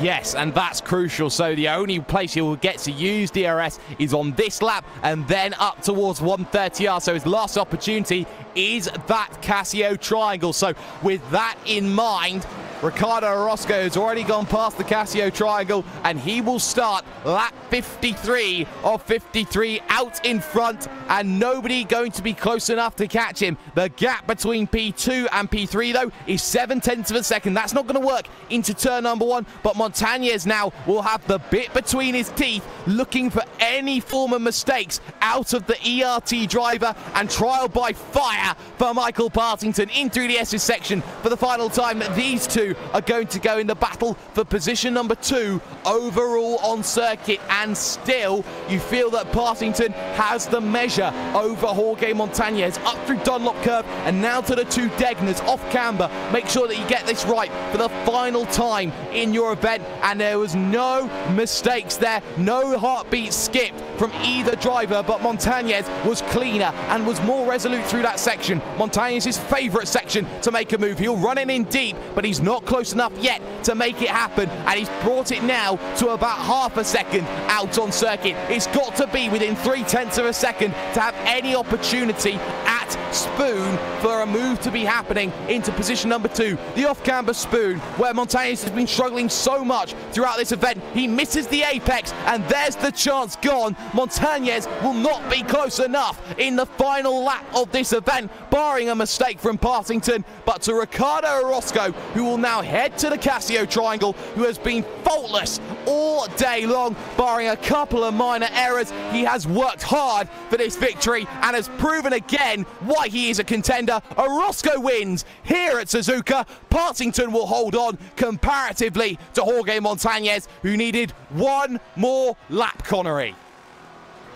Yes, and that's crucial. So the only place he will get to use DRS is on this lap and then up towards 130R. So his last opportunity is that Casio Triangle. So with that in mind, Ricardo Orozco has already gone past the Casio Triangle, and he will start lap 53 of 53 out in front, and nobody going to be close enough to catch him. The gap between P2 and P3, though, is 0.7 of a second. That's not going to work into turn number 1, but Montañez now will have the bit between his teeth, looking for any form of mistakes out of the ERT driver, and trial by fire for Michael Partington in through the S's section for the final time. These two two are going to go in the battle for position number 2 overall on circuit, and still you feel that Partington has the measure over Jorge Montañez up through Dunlop Curve and now to the two Degners off camber. Make sure that you get this right for the final time in your event, and there was no mistakes there, no heartbeat skipped from either driver, but Montañez was cleaner and was more resolute through that section. Montañez's favourite section to make a move. He'll run in deep, but he's not close enough yet to make it happen, and he's brought it now to about half a second out on circuit. It's got to be within 0.3 of a second to have any opportunity at Spoon for a move to be happening into position number 2. The off-camber Spoon, where Montañez has been struggling so much throughout this event. He misses the apex, and there's the chance gone. Montañez will not be close enough in the final lap of this event, barring a mistake from Partington. But to Ricardo Orozco, who will now head to the Casio Triangle, who has been faultless all day long, barring a couple of minor errors. He has worked hard for this victory and has proven again why he is a contender. Orozco wins here at Suzuka. Partington will hold on comparatively to Jorge Montañez, who needed one more lap, Connery.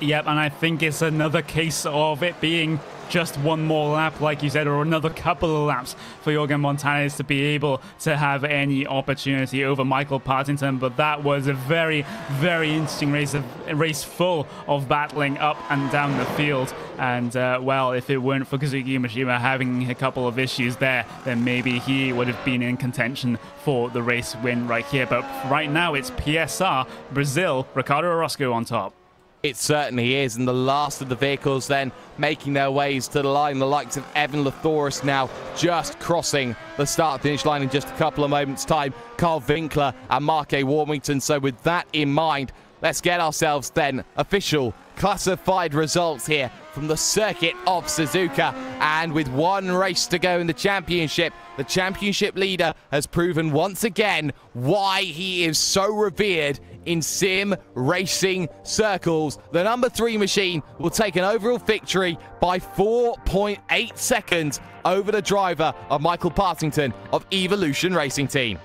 Yep, and I think it's another case of it being just one more lap, like you said, or another couple of laps for Jorge Montañez to be able to have any opportunity over Michael Partington. But that was a very, very interesting race, a race full of battling up and down the field. And, well, if it weren't for Kazuki Umeshima having a couple of issues there, then maybe he would have been in contention for the race win right here. But right now, it's PSR, Brazil, Ricardo Orozco on top. It certainly is, and the last of the vehicles then making their ways to the line, the likes of Evan Lathoris now just crossing the start-finish line in just a couple of moments' time. Carl Winkler and Mark A. Warmington. So with that in mind, let's get ourselves then official classified results here from the circuit of Suzuka. And with one race to go in the championship leader has proven once again why he is so revered in sim racing circles. The number 3 machine will take an overall victory by 4.8 seconds over the driver of Michael Partington of Evolution Racing Team.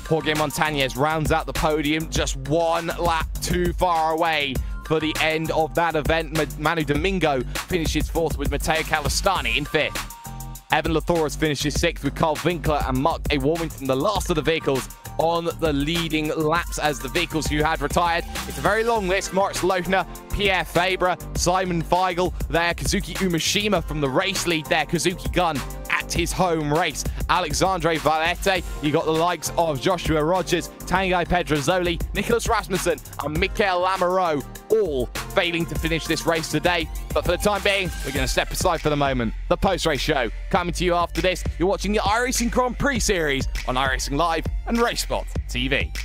Jorge Montañez rounds out the podium, just one lap too far away for the end of that event. Manu Domingo finishes 4th with Matteo Calistani in 5th. Evan Lathoris finishes 6th with Carl Winkler and Mark A. Warmington, the last of the vehicles on the leading laps as the vehicles who had retired. It's a very long list. Moritz Lohner, Pierre Fabre, Simon Feigl there, Kazuki Umeshima from the race lead there, Kazuki Gun at his home race, Alexandre Valette. You got the likes of Joshua Rogers, Tanguy Pedrozzoli, Nicholas Rasmussen and Mikel Lamoureux, all failing to finish this race today. But for the time being, we're going to step aside for the moment. The post-race show coming to you after this. You're watching the iRacing Grand Prix Series on iRacing Live and RaceSpot TV.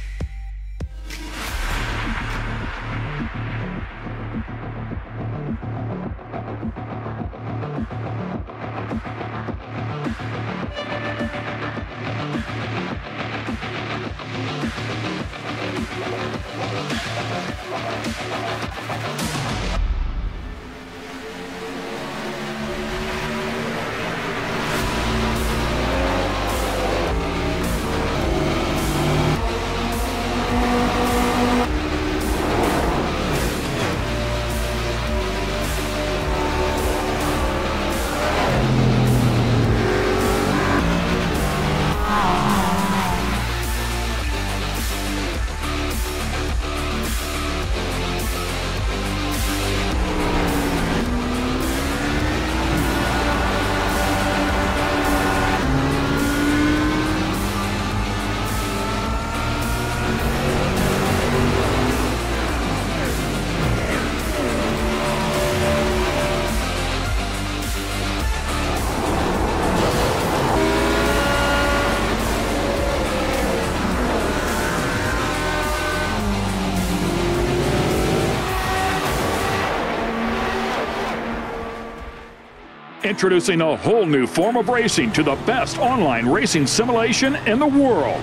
Introducing a whole new form of racing to the best online racing simulation in the world.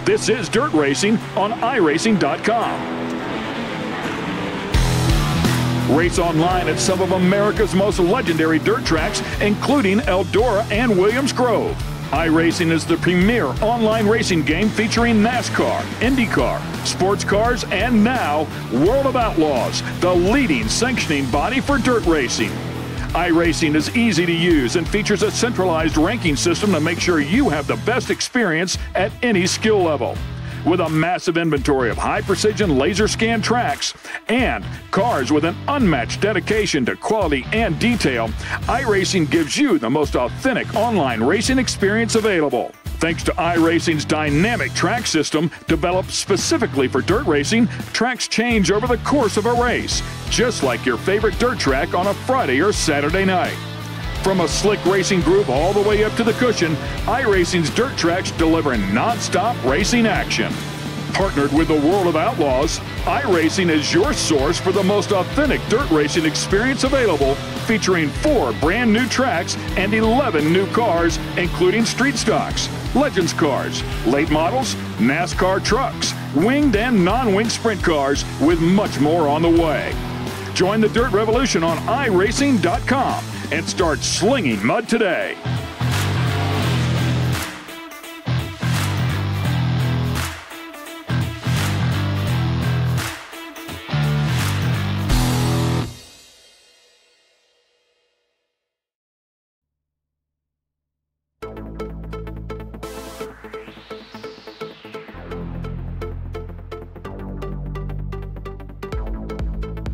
This is Dirt Racing on iRacing.com. Race online at some of America's most legendary dirt tracks, including Eldora and Williams Grove. iRacing is the premier online racing game featuring NASCAR, IndyCar, sports cars, and now World of Outlaws, the leading sanctioning body for dirt racing. iRacing is easy to use and features a centralized ranking system to make sure you have the best experience at any skill level. With a massive inventory of high-precision laser scan tracks and cars with an unmatched dedication to quality and detail, iRacing gives you the most authentic online racing experience available. Thanks to iRacing's dynamic track system, developed specifically for dirt racing, tracks change over the course of a race, just like your favorite dirt track on a Friday or Saturday night. From a slick racing groove all the way up to the cushion, iRacing's dirt tracks deliver non-stop racing action. Partnered with the World of Outlaws, iRacing is your source for the most authentic dirt racing experience available, featuring 4 brand new tracks and 11 new cars, including street stocks, Legends cars, late models, NASCAR trucks, winged and non-winged sprint cars, with much more on the way. Join the Dirt Revolution on iRacing.com and start slinging mud today.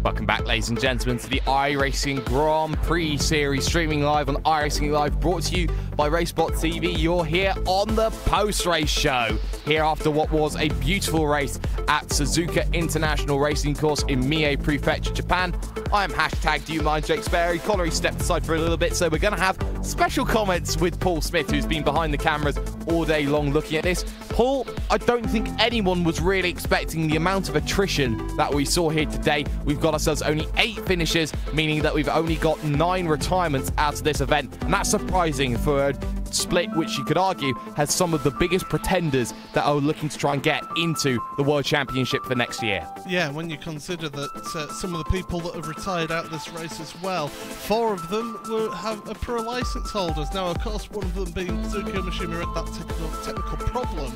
Welcome back, ladies and gentlemen, to the iRacing Grand Prix Series, streaming live on iRacing Live, brought to you by RaceBot TV. You're here on the post-race show, here after what was a beautiful race at Suzuka International Racing Course in Mie Prefecture, Japan. I am hashtag Do You Mind Jake Sparey. Connery stepped aside for a little bit, so we're going to have special comments with Paul Smith, who's been behind the cameras all day long looking at this. Paul, I don't think anyone was really expecting the amount of attrition that we saw here today. We've got ourselves only 8 finishes, meaning that we've only got 9 retirements out of this event, and that's surprising for a split which you could argue has some of the biggest pretenders that are looking to try and get into the World Championship for next year. Yeah, when you consider that some of the people that have retired out of this race as well, 4 of them are pro license holders. Now, of course, one of them being Suzuka Mishima had that technical problem.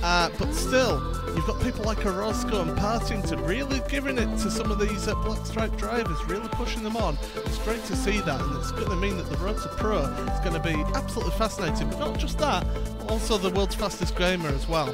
But still, you've got people like Orozco and Partington really giving it to some of these black stripe drivers, really pushing them on. It's great to see that, and it's going to mean that the road to pro is going to be absolutely fascinating. But not just that, also the world's fastest gamer as well.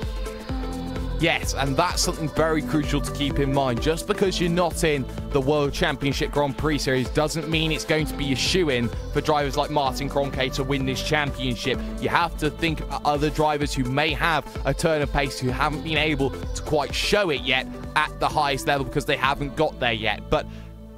Yes, and that's something very crucial to keep in mind. Just because you're not in the World Championship Grand Prix Series doesn't mean it's going to be a shoo-in for drivers like Martin Kroenke to win this championship. You have to think about other drivers who may have a turn of pace who haven't been able to quite show it yet at the highest level because they haven't got there yet. But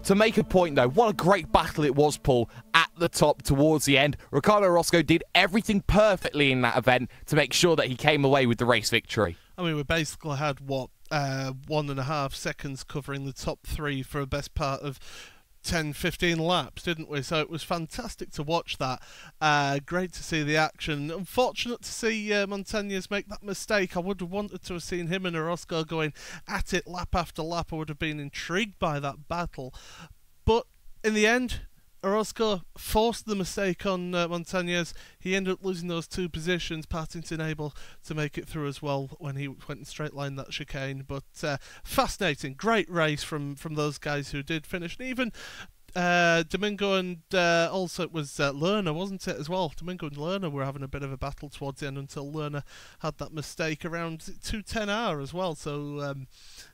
to make a point, though, what a great battle it was, Paul, at the top towards the end. Ricardo Orozco did everything perfectly in that event to make sure that he came away with the race victory. I mean, we basically had, 1.5 seconds covering the top 3 for a best part of 10-15 laps, didn't we? So it was fantastic to watch that. Great to see the action. Unfortunate to see Montañez make that mistake. I would have wanted to have seen him and Orozco going at it lap after lap. I would have been intrigued by that battle. But in the end, Orozco forced the mistake on Montañez. He ended up losing those 2 positions. Partington able to make it through as well when he went in straight line that chicane. But fascinating, great race from those guys who did finish. And even Domingo and also it was Lerner, wasn't it, as well? Domingo and Lerner were having a bit of a battle towards the end until Lerner had that mistake around 2:10 as well. So,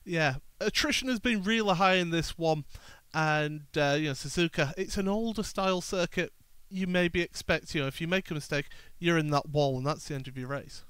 yeah, attrition has been really high in this one. And, Suzuka, it's an older style circuit. You maybe expect, if you make a mistake, you're in that wall, and that's the end of your race.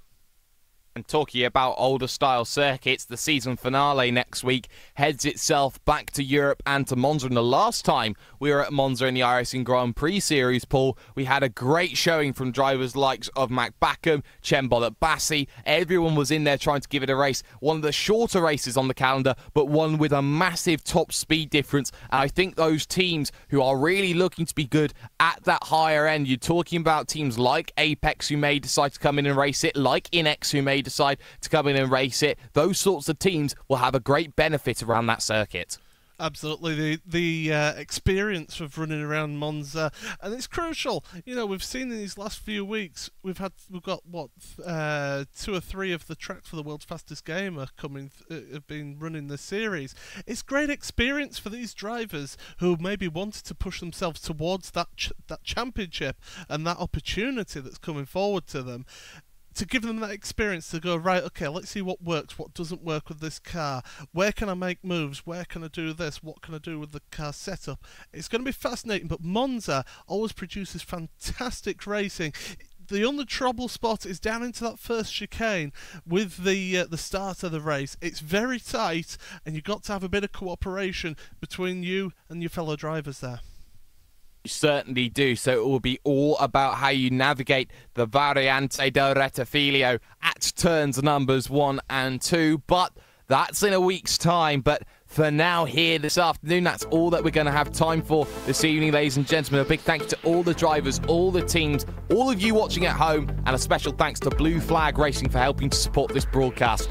And talking about older style circuits, the season finale next week heads itself back to Europe and to Monza. And the last time we were at Monza in the iRacing Grand Prix Series, Paul, we had a great showing from drivers likes of Mac Backham, Chembol Bassi. Everyone was in there trying to give it a race. One of the shorter races on the calendar, but one with a massive top speed difference. And I think those teams who are really looking to be good at that higher end, you're talking about teams like Apex who may decide to come in and race it, like Inex who may decide to come in and race it. Those sorts of teams will have a great benefit around that circuit. Absolutely, the experience of running around Monza, and it's crucial. You know, we've seen in these last few weeks, we've got what 2 or 3 of the tracks for the world's fastest game are have been running this series. It's great experience for these drivers who maybe wanted to push themselves towards that championship and that opportunity that's coming forward to them. To give them that experience to go, right, okay, let's see what works, what doesn't work with this car. Where can I make moves? Where can I do this? What can I do with the car setup? It's going to be fascinating, but Monza always produces fantastic racing. The only trouble spot is down into that first chicane with the start of the race. It's very tight, and you've got to have a bit of cooperation between you and your fellow drivers there. You certainly do. So it will be all about how you navigate the Variante del Rettifilo at turns numbers 1 and 2. But that's in a week's time. But for now, here this afternoon, that's all that we're going to have time for this evening, ladies and gentlemen. A big thank you to all the drivers, all the teams, all of you watching at home, and a special thanks to Blue Flag Racing for helping to support this broadcast.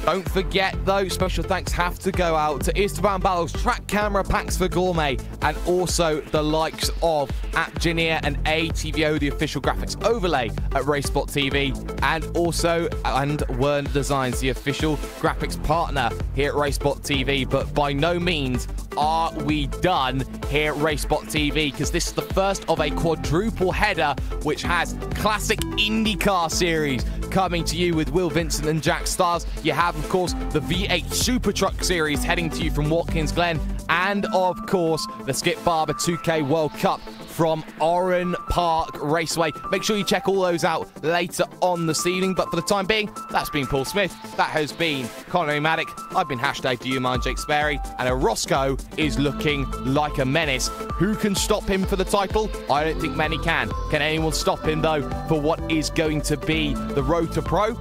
Don't forget, though, special thanks have to go out to Esteban Battles, Track Camera Packs for Gourmet, and also the likes of Apgineer and ATVO, the official graphics overlay at RaceSpot TV, and Werner Designs, the official graphics partner here at RaceSpot TV. But by no means are we done here at RaceSpot TV, because this is the first of a quadruple header which has classic IndyCar series coming to you with Will Vincent and Jack Stars. You have, of course, the V8 Super Truck Series heading to you from Watkins Glen, and of course the Skip Barber 2K World Cup from Oran Park Raceway. Make sure you check all those out later on this evening. But for the time being, that's been Paul Smith. That has been Connery Maddick. I've been #DoYouMind Jake Sparey. And Roscoe is looking like a menace. Who can stop him for the title? I don't think many can. Can anyone stop him, though, for what is going to be the road to pro?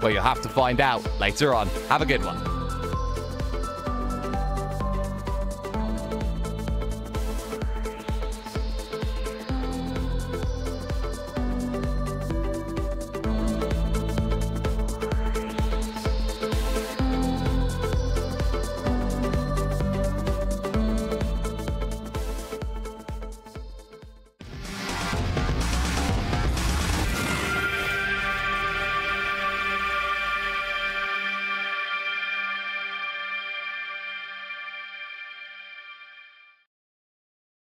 Well, you'll have to find out later on. Have a good one.